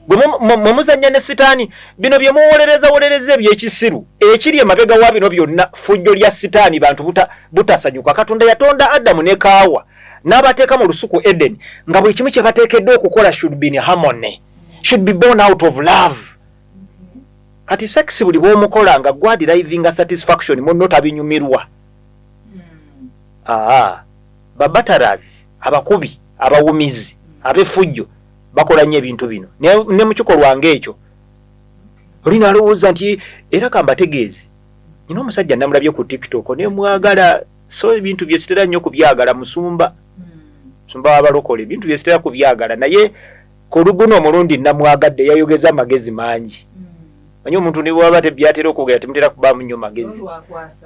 [SPEAKER 2] Bwe muzannya ne sitaani bino bye muwolereza ebyekisiru ekiri emabega wa bino byonna fujjo lya sitaani bantu butasanyuka. Katonda yatonda Adamu ne Kaawa n'abateeka mu lusuku Eden nga buli kimu kye bateekeddwa okukola should be in harmony, should be born out of love. Kati sex buli bw'omukola nga gwaderivinga satisfaction munno tabinyumirwa. Babatarazi, abakubi, abawumizi, ab'effujjo bakola nnyo ebintu bino ne mu kikolwa ng'ekyo. Oli nalowooza nti era kambategeezi nina omusajja namulabye ku TikTok ne mwagala so ebintu bye sitera nnyo kubyagala musumba w'abalokole ebintu bye sitera kubyagala naye ku luguno omulundi namwagadde yayogeza amagezi mangi. Manyi omuntu ne bw'aba tebyatera okwogera temutera kubaamu nnyo magezi.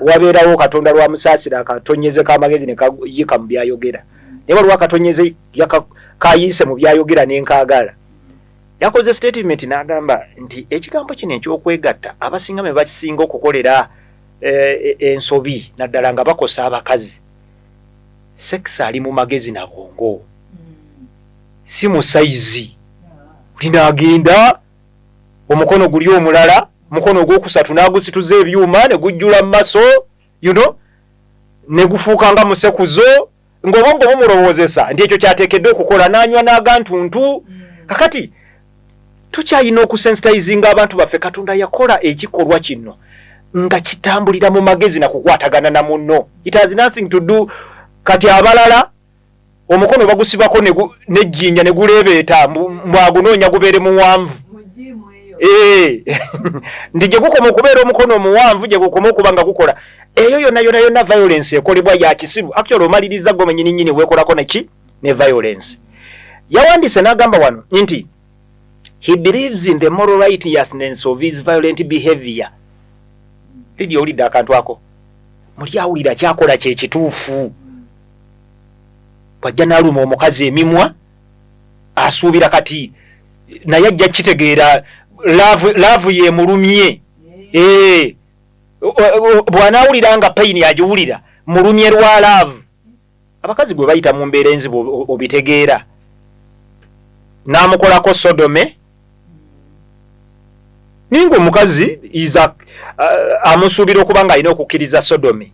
[SPEAKER 2] Wabeerawo Katonda lwamusaasira akatonyeze k'amagezi ne kayika mu byayogera. Naye waliwo akatonyeze kayiise mu byayogera n'enkaagala. Yakoze statement n'agamba nti ekigambo kino eky'okwegatta abasinga me bakisinga okukolera ensobi naddala nga bakosa abakazi. Sex ali mu magezi na bwongo, si mu saizi. Linaagenda omukono guli omulala, mukono ogwokusatu n'agusituza ebyuma ne gujjula mu maso, ne gufuuka nga musekuzo ng'obwongo bumulowoozesa nti ekyo kyateekeddwa okukola n'anywa n'agantuntu. Kakati tukyalina okusensitizinga abantu baffe. Katonda yakola ekikolwa kino nga kitambulira mu magezi na kukwatagana na munno. It has nothing to do. Kati abalala omukono bagusibako n'ejjinja ne guleebeeta mbwagunoonya gubeere muwanvu. Ndi gye gukoma okubeera omukono omuwanvu gye gukoma okuba nga gukola eyo yonna violence ekolebwa ya kisibu. Actually omaliriza gwe nyininyini weekolako neki ne violence. Yawandiise n'agamba wano nti he believes in the moral righteousness of his violent behavior. Lidi olidde akantu ako muli awulira kyakola kye kituufu. Bwajja n'aluma omukazi emimwa asuubira kati naye ajja kitegeera love ye mulumye. Bw'anaawulira nga pain agiwulira mulumye lwa love. Abakazi gwe bayita mu mbeera enzibu obitegeera. N'amukolako sodome ninga omukazi amusuubira okuba nga alina okukkiriza sodome.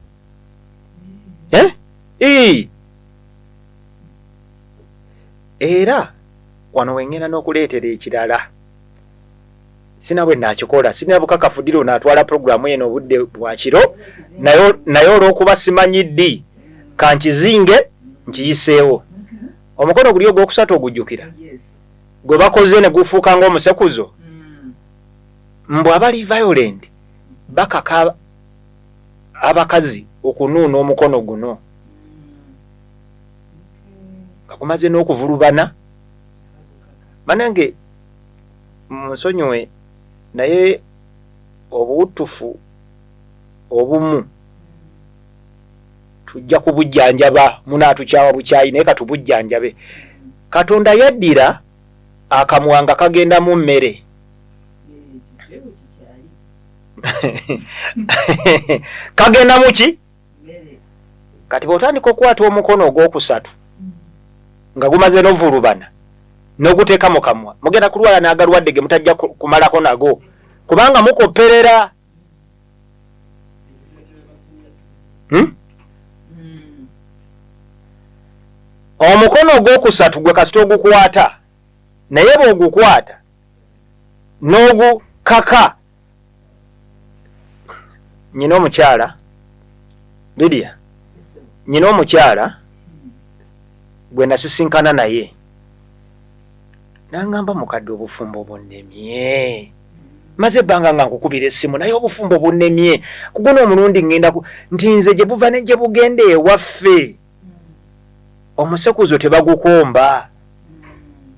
[SPEAKER 2] Era wano wengenda n'okuleetera ekirala. Sina bwe nakikola, sina bukakafudiro n'atwala programu eno obudde bwa kiro, naye olw'okuba simanyiddi kankizinge nkiyiseewo. Omukono guli ogwokusatu ogujjukira gwe bakoze ne gufuuka ng'omusekuzo. Mbwe abali violent bakaka abakazi okunuuna omukono guno kakumaze n'okuvulubana banange munsonyiwe naye obutufu obumu tujja kubujjanjaba munatukyawa bukyayi naye katubujjanjabe. Katonda yaddira akamuwanga kagenda mu mmere kagenda muki kati bw'otandika okukwata omukono ogwokusatu nga gumaze n'ovulubana n'oguteeka mu kamwa mugenda kulwala n'agalwadde ge mutajja kumalako nago kubanga mukopperera. Omukono ogwokusatu gwe kasita ogukwata naye bw'ogukwata n'ogukaka. Nyina omukyala Lydia, nyina omukyala gwe nasisinkana naye n'angamba mukadde obufumbo bunnemye maze ebbanga nga nkukubira essimu naye obufumbo bunnemye kugona omulundi ngenda nti nze gye buva ne gye bugenda ewaffe omusekuzo tebagukomba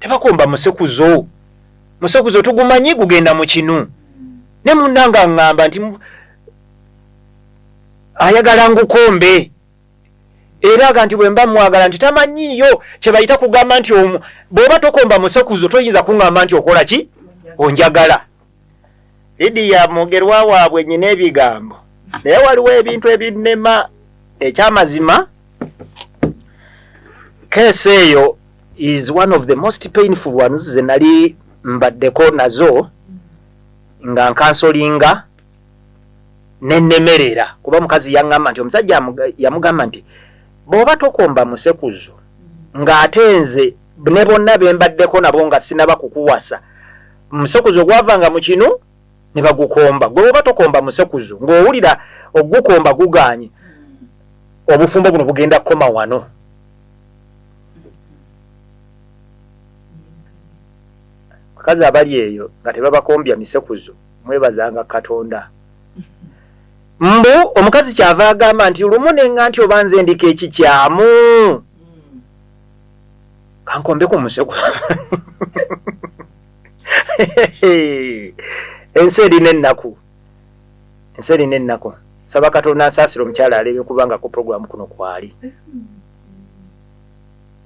[SPEAKER 2] tebakomba musekuzo tugumanyi gugenda mu kinu ne munnanga ngamba nti ayagala ngukombe era aga nti bwe mba mwagala nti tamanyiyo kye bayita kugamba nti bw'oba tokomba musekuzo toyinza kuŋŋamba nti okola ki onjagala. Lydia mugerwa waabwe nyina ebigambo naye waliwo ebintu ebinnema ekyamazima. Keesi eyo is one of the most painful ones ze nali mbaddeko nazo nga nkansolinga nennemerera kuba mukazi yaŋŋamba nti omusajja yamugamba nti bw'oba tokomba musekuzo ng'ate nze ne bonna be mbaddeko nabo nga sinaba kukuwasa musekuzo gwavanga mu kinu ne bagukomba gwe bw'oba tokomba musekuzo ng'owulira ogukomba guganye obufumbo buno bugenda kukoma wano. Bakazi abali eyo nga tebabakombya misekuzo mwebazanga Katonda. Mbu omukazi kyava agamba nti lumu nenga nti oba nze ndika ekikyamu kankombe ku musekuzo. Ensi erina ennaku saba Katonda nsaasira omukyala alebe kubanga ku programu kuno kwali.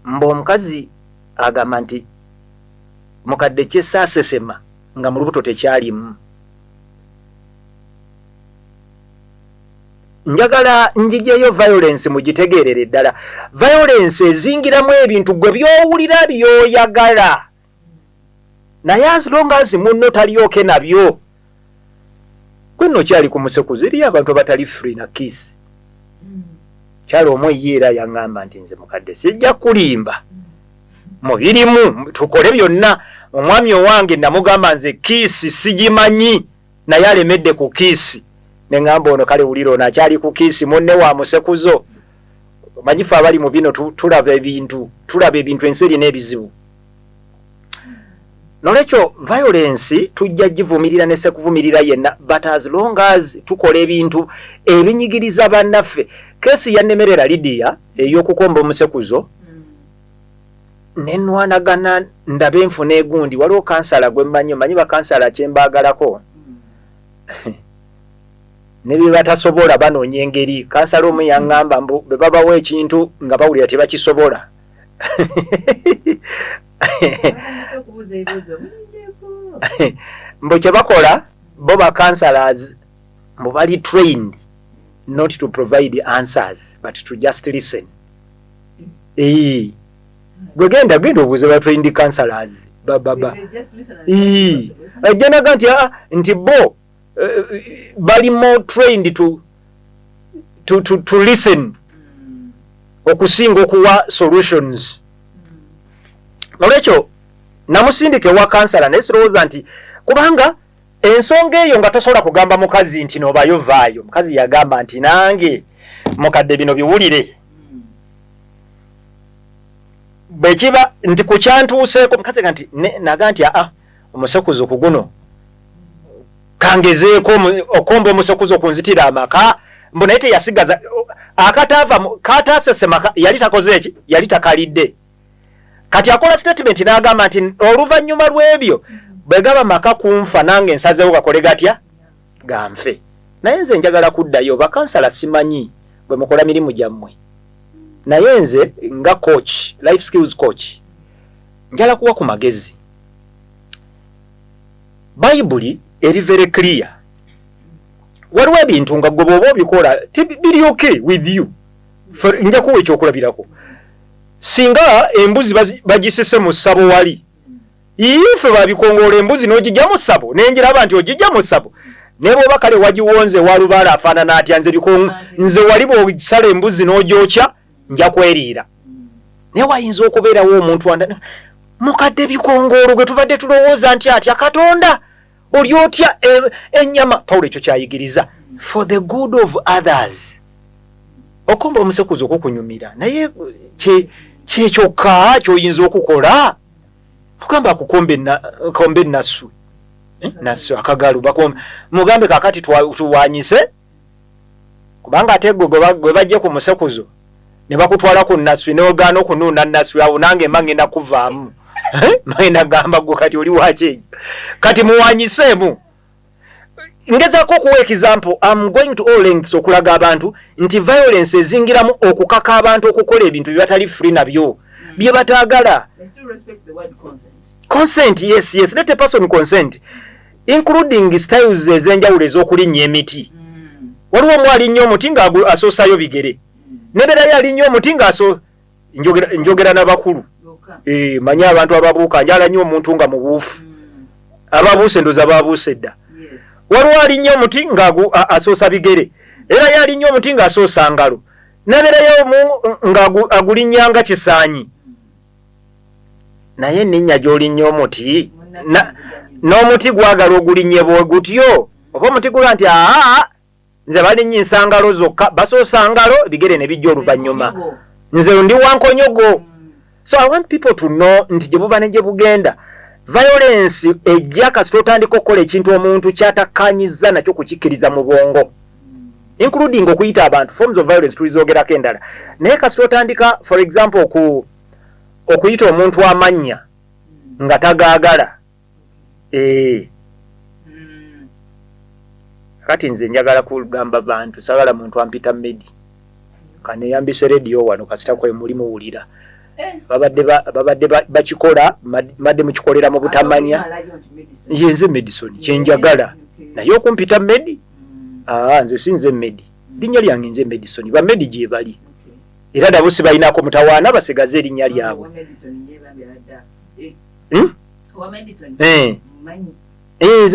[SPEAKER 2] Mbu omukazi agamba nti mukadde kyesaasesema nga mu lubuto tekyalimu. Njagala njijeyo violence mugitegeerere ddala. Violence ezingiramu ebintu gwe byowulira byoyagala naye as long as munno talyoke nabyo. Gwe nno kyali ku musekuzo eriyo abantu abatali free na kiss. Kyali omwe ye era yaŋŋamba nti nze mukadde sijja kulimba mubirimu tukole byonna. Omwami owange namugamba nze kiisi sigimanyi naye alemedde ku kiisi ne ŋŋamba ono kale wulira ono akyali ku kiisi munne wa musekuzo. Manyifu abali mu bino tulaba ebintu ensi erina ebizibu. Nolwekyo violence tujja givumirira ne sekuvumirira yenna but as long as tukola ebintu ebinyigiriza bannaffe. Keesi yannemerera Lydia ey'okukomba omusekuzo nenwanagana ndabe nfuna egundi waliwo kansala gwe mmanyi bakansala kyembaagalako ne bye batasobola banoonya engeri. Kansala omu yaŋŋamba mbu be babawo ekintu nga bawulira tebakisobola. Mbu kye bakola bo bakansalas mbu bali trained not to provide answers but to just listen. Genda obuuze ba trained counselors ajjanaga nti bo bali more trained to listen okusinga okuwa solutions. Olwekyo namusindike wa counselor naye sirowooza nti kubanga ensonga eyo nga tosobola kugamba mukazi nti noobayo vaayo. Mukazi yagamba nti nange mukadde bino biwulire bwe kiba nti ku kyantuuseeko mukazi nti naga nti omusekuzo ku guno kangezeeko okomba omusekuzo kunzitira amaka mbona ite yasigaza akatava katasesema yali takoze eki yali takalidde kati akola statement n'agamba nti oluvannyuma lw'ebyo bwegaba maka kunfa nange nsazeewo gakole gatya ganfe naye nze njagala kuddayo bakansala simanyi bwe mukola mirimu gyammwe naye nze nga coach life skills coach njala kuwa ku magezi Bayibuli eri very clear waliwo ebintu nga gwe bw'oba obikola biri okay with you nja kuwa ekyokulabirako singa embuzi bagisise mu ssabo wali ife babikongoola embuzi n'ogijja mu ssabo nenjiraba nti ogijja mu ssabo naye bw'oba kale wagiwonze walubaala afaanana atya nze wali bw'osala embuzi n'ogyokya nja kweriira naye wayinza okubeerawo omuntu mukadde bikongoolo gwe tubadde tulowooza nti atya Katonda oli otya ennyama Pawulo ekyo kyayigiriza for the good of others okomba omusekuzo okukunyumira naye kyekyokka kyoyinza okukola tugamba akukombe nasu nasu akagalu bakombe mugambe kakati tuwanyise kubanga ate gwe bajje ku musekuzo ne bakutwala ku nasu n'ogaana okunuuna nasu awo nange mangenda kuvaamu mayina gamba gwe kati oli waki kati muwanyiseemu ngezaako okuwa example I'm going to all lengths okulaga abantu nti violence ezingiramu okukaka abantu okukola ebintu bye batali free nabyo bye bataagala consent yes let a person consent including styles ez'enjawulo ez'okulinnya emiti waliwo omwali nnyo omuti nga asoosayo bigere neberayo alinnyo omuti nga njogera n'abakulu manyi abantu ababuuka njala nnyo omuntu nga mubuufu ababuuse ndoza babuuse dda waliwo alinnyo omuti nga asoosa bigere era yali nnyo omuti nga asoosa ngalo neberayo nga agulinnyanga kisaanyi naye ninnya gy'olinnyo omuti n'omuti gwagala ogulinnye bwe gutyo oba omuti gula nti nze balinnyisa ngalo zokka basoosa ngalo bigere ne bijja oluvannyuma nze ndi wankonyogo so I want people to know nti gye buba ne gye bugenda violence ejja kasita otandika okukola ekintu omuntu kyatakanyiza nakyo kukikkiriza mu bwongo including okuyita abantu forms of violence tulizoogerako endala naye kasita otandika for example okuyita omuntu amannya nga tagaagala kati nze njagala kugamba bantu sagala muntu ampita medi kaneyambise radio wano kasita kwe muli muwulira babadde bakikola madde mukikolera mu butamanya yenze medicine kyenjagala naye okumpita medi nze sinze medi linnya lyange nze medicine ba medi gye bali era nabo si balinako mutawaana basigaze erinnya lyabwe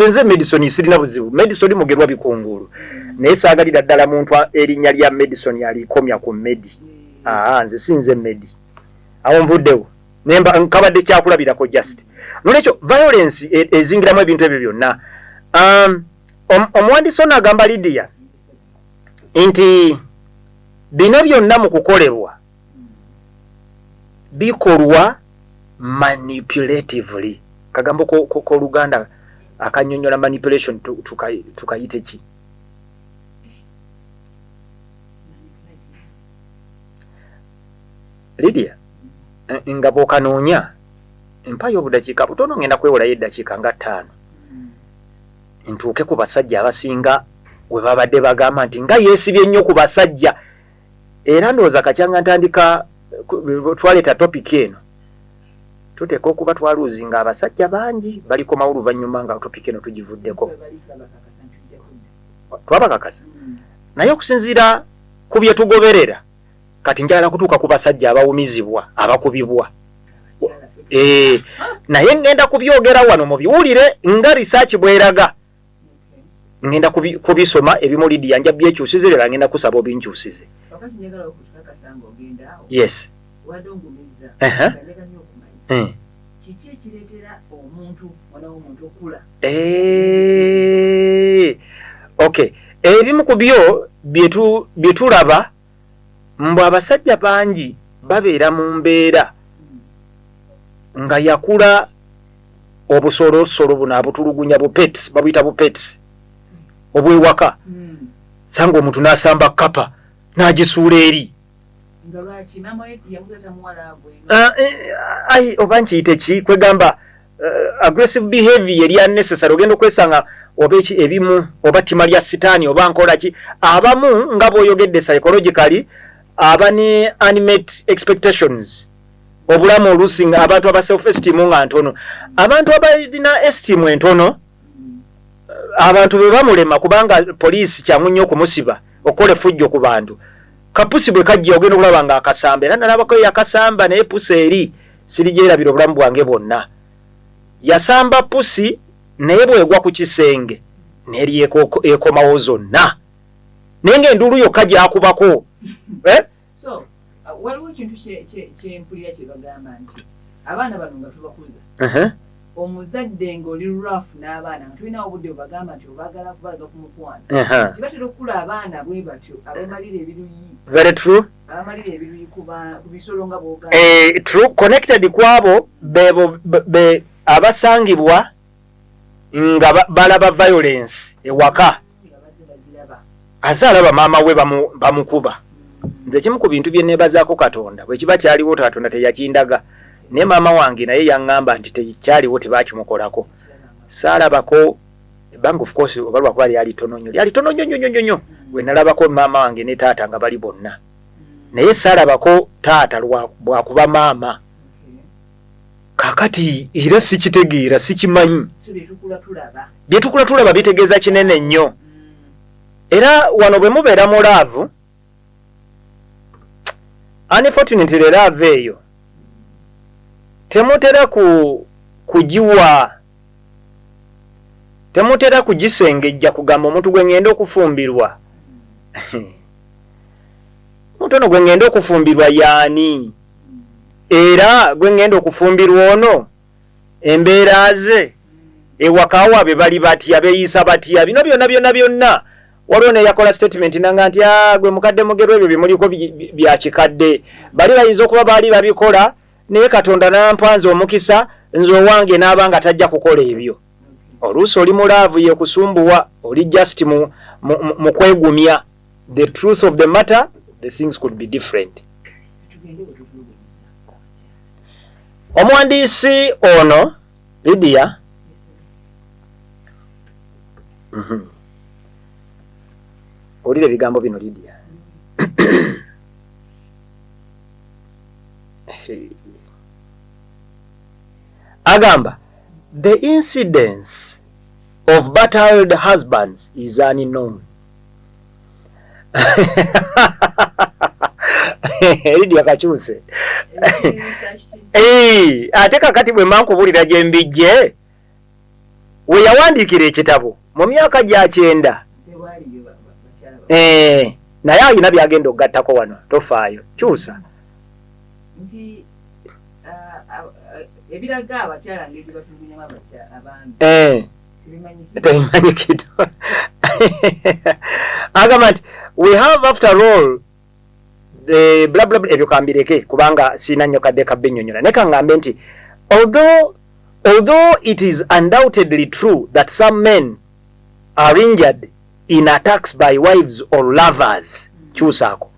[SPEAKER 2] nze medicine sirina buzibu medicine mugerwa bikungulu naye saagalira ddala muntu erinnya lya medicine yalikomya ku medi nze sinze medi awo nvuddewo nemba nkabadde kyakulabirako just nolwekyo violence ezingiramu ebintu ebyo byonna omuwandiisi ono agamba Lydia nti bino byonna mu kukolebwa bikolwa manipulatively kagambo k'Oluganda akanyonyola manipulation tukayite ki Lydia nga bw'okanoonya empayo obudakiika butono ngenda kwewolayo eddakiika nga 5 ntuuke ku basajja abasinga we babadde bagamba nti nga yeesibye nnyo ku basajja era ndowooza kacyanga ntandika twaleeta topic eno tuteeka okuba twaluuzinga abasajja bangi balikomawo oluvannyuma nga topic eno tugivuddeko twabakakasa naye okusinziira ku bye tugoberera kati njagala kutuuka ku basajja abawumizibwa abakubibwa naye ngenda kubyogera wano mubiwulire nga research bweraga ngenda kubisoma ebimu Lydia nja byekyusize era ngenda kusaba obinkyusize yes
[SPEAKER 1] kiki ekireetera omuntu omuntu okula
[SPEAKER 2] okay ebimu ku byo bye tulaba mbu abasajja bangi babeera mu mbeera nga yakula obusolosolo buno abutulugunya bupets babuyita bupets obwewaka sanga omuntu n'asamba kapa n'agisuula eri ai oba nkiyite ki kwegamba aggressive behavior eri unnecessary ogenda okwesanga oba ebimu oba ttima lya sitaani oba nkola ki abamu nga bw'oyogedde psychologically aba ne animate expectations obulamu oluusi nga abantu aba self esteem nga ntono abantu abalina esteem entono abantu bwe bamulema kubanga poliisi kyangu nnyo okumusiba okukola effujjo ku bantu kapusi bwe kajja ogenda okulaba nga akasamba era nalabako yakasamba naye pusi eri sirigyerabira obulamu bwange bwonna yasamba pusi naye bwegwa ku kisenge neri ekomawo zonna naye ng'enduulu yokka gyakubako
[SPEAKER 1] waliwo ekintu kyempulira kye bagamba nti abaana bano nga tubakuza omuzadde ng'oli rafu n'abaana nga tulinawo obudde bwebagamba nti obaagala kubalaga ku mukwano tibatera okukula abaana bwe batyo abemalira ebiruyi
[SPEAKER 2] very true
[SPEAKER 1] abamalira ebiruyi ku bisolo nga bwogamba
[SPEAKER 2] true connected kwabo be abasangibwa nga balaba violence ewaka azaalaba maama we bamukuba nze kimu ku bintu bye neebazaako Katonda bwe kiba kyaliwo Katonda teyakindaga naye maama wange naye yaŋŋamba nti tekyaliwo tebakimukolako saalabako ebbanga of course oba lwakuba lyali tono nnyo bwe nalabako maama wange ne taata nga bali bonna naye saalabako taata bwakuba maama kakati era sikitegeera sikimanyi bye tukula tulaba bitegeeza kinene nnyo era wano bwe mubeera mu laavu unfortunately laavu eyo temutera kugiwa temutera kugisengejja kugamba omuntu gwe ngenda okufumbirwa omuntu ono gwe ngenda okufumbirwa yaani era gwe ngenda okufumbirwa ono embeera ze ewaka waabe bali batya beeyisa batya bino byonna waliwo neyakola statement nanga nti gwe mukadde mugerwa ebyo bimuliko bya kikadde bali bayinza okuba baali babikola naye Katonda nampanze omukisa nze owange n'aba nga tajja kukola ebyo oluusi oli mu laavu ye kusumbuwa oli just mu kwegumya the truth of the matter the things could be different. Omuwandiisi ono Lydia olire ebigambo bino Lydia agamba the incidence of battered husbands is unknown. Lydia kakyuse ate kakati bwe mankubulira gye mbijje we yawandiikira ekitabo mu myaka gya 9 naye alina byagenda okugattako wano tofaayo kyusa
[SPEAKER 1] nti ebiraga abakyala ngeri batulugunyamu abaami
[SPEAKER 2] tebimanyi kitu agamba nti we have after all the blah blah ebyo kambireke kubanga sina nnyo kadde kabbe nnyonnyola naye kangambe nti although it is undoubtedly true that some men are injured in attacks by wives or lovers kyusaako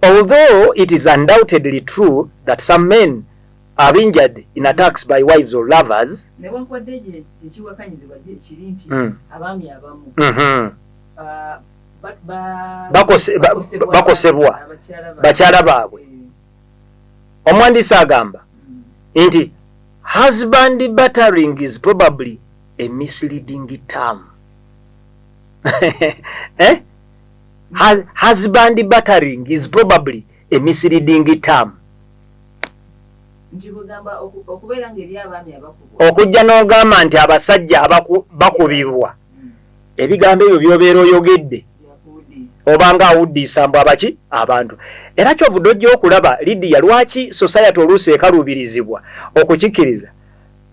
[SPEAKER 2] although it is undoubtedly true that some men are injured in attacks by wives or lovers bakosebwa bakyala baabwe omwandiisi agamba nti husband battering is probably a misleading term. Husband battering is probably a misleading term. Okujja n'ogamba nti abasajja bakubibwa ebigambo ebyo byobeera oyogedde obanga awuddiisa mbu abaki abantu era kyovudde ojja okulaba Lydia lwaki society oluusi ekaluubirizibwa okukikkiriza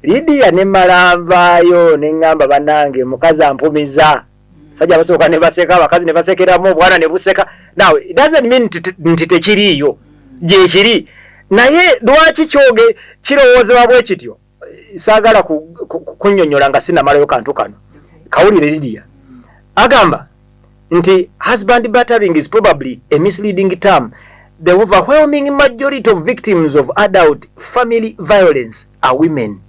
[SPEAKER 2] Lydia ne malanvaayo ne ŋŋamba bannange mukazi ampumiza sajja basooka ne baseka abakazi ne basekeramu obwana ne buseka now it doesn't mean nti tekiriiyo gyekiri naye lwaki kirowoozebwa bwe kityo saagala kunnyonnyola nga sinamalayo kantu kano kawulire Lydia agamba nti husband battering is probably a misleading term. The overwhelming majority of victims of adult family violence are women.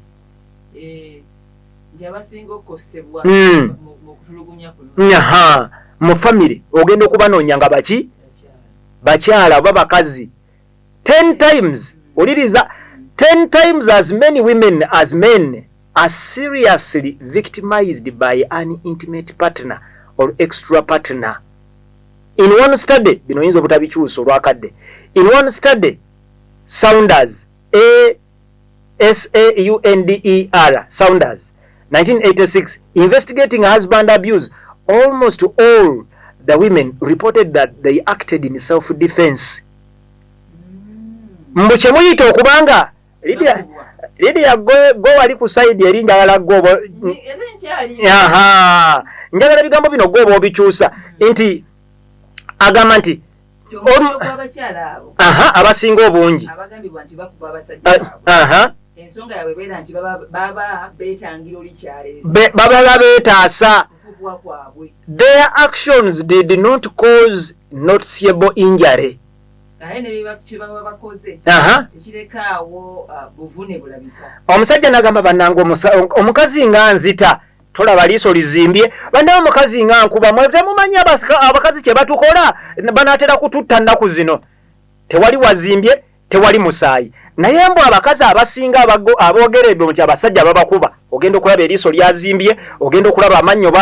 [SPEAKER 2] Mu family ogenda okubanoonya nga baki bakyala oba bakazi 10 times oliriza 10 times as many women as men are seriously victimized by an intimate partner or extra partner. In one study, bino yinza obutabikyusa olwakadde. In one study, Saunders, A-S-A-U-N-D-E-R, Saunders, 1986, investigating husband abuse, almost all the women reported that they acted in self-defense. Mbu kyemuyita okubanga Lydia go wali ku side eri njagala gobo. Aha. Njagala bigambo bino gobo obikyusa nti agamba nti abasinga obungi
[SPEAKER 1] abagambibwa nti bakuba abasajja ensonga yaabwe beera nti baba beetangira olikyaleesa
[SPEAKER 2] baba beetaasa. Their actions did not cause noticeable injury. Omusajja n'agamba bannange omukazi nga nzita tolaba liiso lizimbye bannaye omukazi nga nkuba mwe temumanyi abakazi kye batukola banaatera kututta nnaku zino tewali wazimbye tewali musaayi naye mbu abakazi abasinga aboogeredde nti abasajja babakuba ogenda okulaba eriiso lyazimbye ogenda okulaba amannyo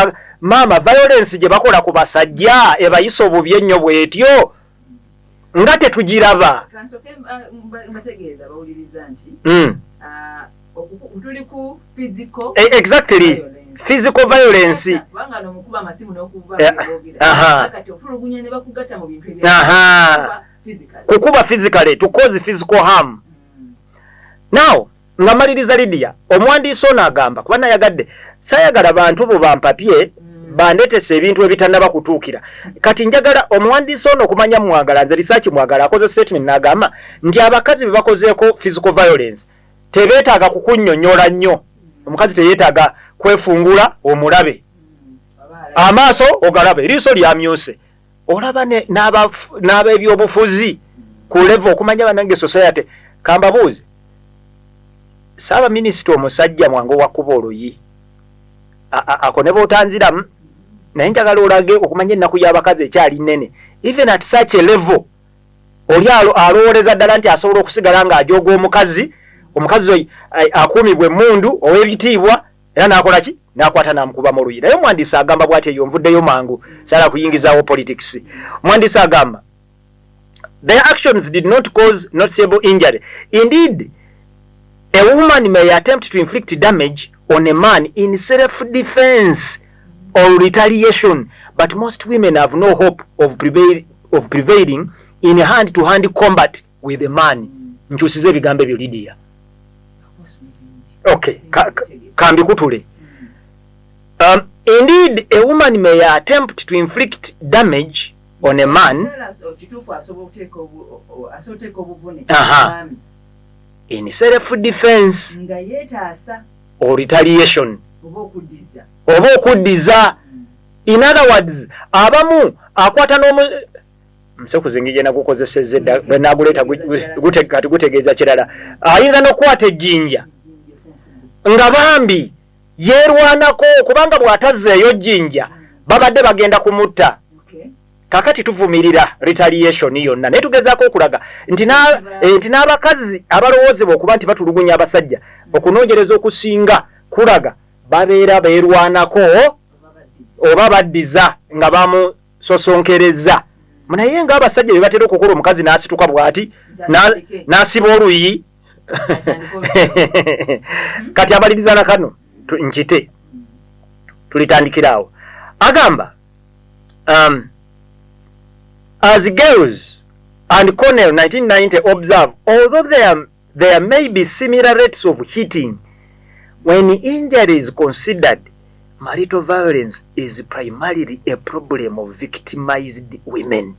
[SPEAKER 2] maama violence gye bakola ku basajja ebayisa obubi ennyo bwetyo nga tetugiraba. Exactly. Physical violence. Kukuba physically to cause physical harm. Now, ngamaliriza Lydia, omuwandiisi ono agamba kuba nayagadde sayagala bantu bo bampapye bandetese ebintu ebitannaba kutuukira. Kati njagala omuwandiisi ono okumanya mwagala nze research mwagala akoze statement n'agamba nti abakazi be bakozeeko physical violence tebeetaaga kukunnyonnyola nnyo. Omukazi teyeetaaga kwefungula omulabe amaaso ogalabe eriiso lyamyuse olaba n'ab'ebyobufuzi ku level okumanya banange society. Kambabuuzi Saaba minisita omusajja mwange wakuba oluyi ako ne bootanziramu naye njagala olage okumanya ennaku y'abakazi ekyali nnene even at such a level oli alowooleza ddala nti asobola okusigala ng'ajooga omukazi akuumibwa emmundu ow'ebitiibwa era n'akola ki n'akwata n'amukuba mu luyi. Naye omwandiisi agamba bw'ati eyo nvuddeyo mangu saala kuyingizaawo politics. Omwandiisi agamba their actions did not cause noticeable injury. Indeed, a woman may attempt to inflict damage on a man in self-defense or retaliation, but most women have no hope of prevailing in hand-to-hand combat with a man. Nkyusize ebigambo ebyo Lydia. Okay, kambi kutule. Indeed, a woman may attempt to inflict damage on a man in self-defense or retaliation. Oba okuddiza. In other words, abamu akwata n'omu nsekuzingi na kukozeseza edda benaguleta gutegeeza kirala ayinza n'okwata ejjinja nga bambi yeerwanako kubanga bw'atazzeeyo jjinja babadde bagenda kumutta. Kakati tuvumirira retaliation yonna naye tugezaako okulaga nti n'abakazi abalowoozebwa okuba nti batulugunya abasajja okunoonyereza okusinga kulaga babeera beerwanako oba baddiza nga bamusosonkereza. Naye ng'abasajja be batera okukola omukazi n'asituka bw'ati n'asiba oluyi. Kati abaliriza na kano nkite tulitandikiraawo. Agamba as Girls and Cornell 1990 observe, although there may be similar rates of hitting, when injury is considered, marital violence is primarily a problem of victimized women.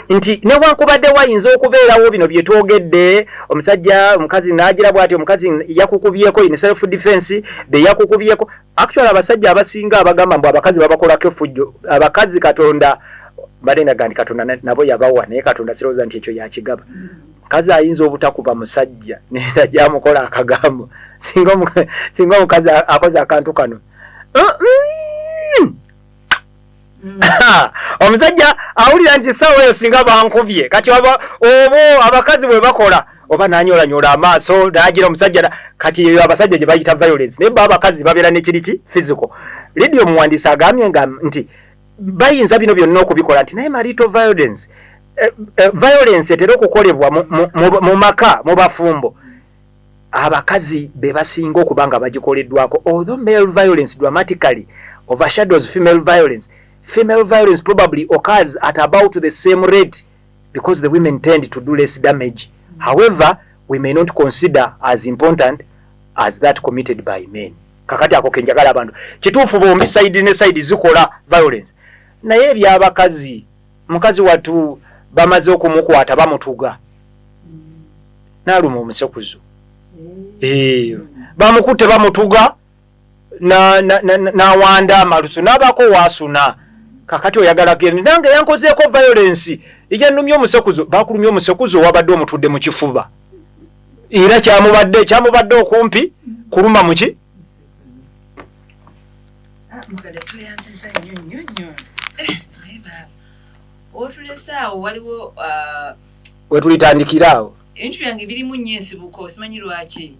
[SPEAKER 2] nti newankubadde wayinza okubeerawo bino bye twogedde omusajja omukazi n'agira bw'ati omukazi yakukubyeko in self defense be yakukubyeko actually abasajja abasinga abagamba mbu abakazi babakolako effujjo abakazi Katonda balenga gandi Katonda nabo yabawa naye Katonda sirowooza nti ekyo yakigaba kazi ayinza obutakuba musajja nenda jamukola akagambo singa omukazi akoze akantu kano omusajja awulira nti sawa eyo singa bankubye kati obo abakazi bwe bakola oba nanyolanyola amaaso nagira omusajja kati eyo abasajja gye bayita violence naye abakazi babeera nekiriki physical radio muwandiisi agambye nti bayinza bino byonna okubikola nti naye marital violence violence etera okukolebwa mu maka mu bafumbo abakazi be basinga okuba nga bagikoleddwako although male violence dramatically overshadows female violence. Female violence probably occurs at about the same rate because the women tend to do less damage. However, we may not consider as important as that committed by men. Kakati ako kenjagala abantu. Kituufu bombi side ne side zikola violence. Naye byabakazi mukazi watu bamaze okumukwata bamutuga. Naluma omusekuzo. Bamukutte bamutuga na wanda malusu nabako wasuna. Kakati oyagala geni nange yankozeeko violence ijannumya omusekuzo bakulumya omusekuzo wabadde omutudde mu kifuba era kyamubadde okumpi kuluma muki
[SPEAKER 1] mugade tuyanziza nnyo otulesaawo waliwo
[SPEAKER 2] wetulitandikiraawo
[SPEAKER 1] ebintu byange birimu nnyo ensibuko simanyi lwaki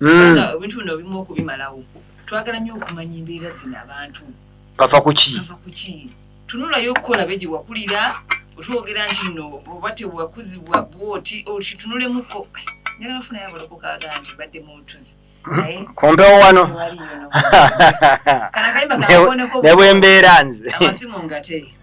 [SPEAKER 1] ebintu bino bimu okubimalawo twagala nnyo okumanya embeera zino abantu
[SPEAKER 2] bafa kuki
[SPEAKER 1] tunulayo okukola beje wakulira otwogera nti nno oba tewakuzibwa bwoti okitunulemuko njagala funa yabalokoka nti badde mutuzi
[SPEAKER 2] kompewo wano ne bwembeera nze
[SPEAKER 1] amasimu ngate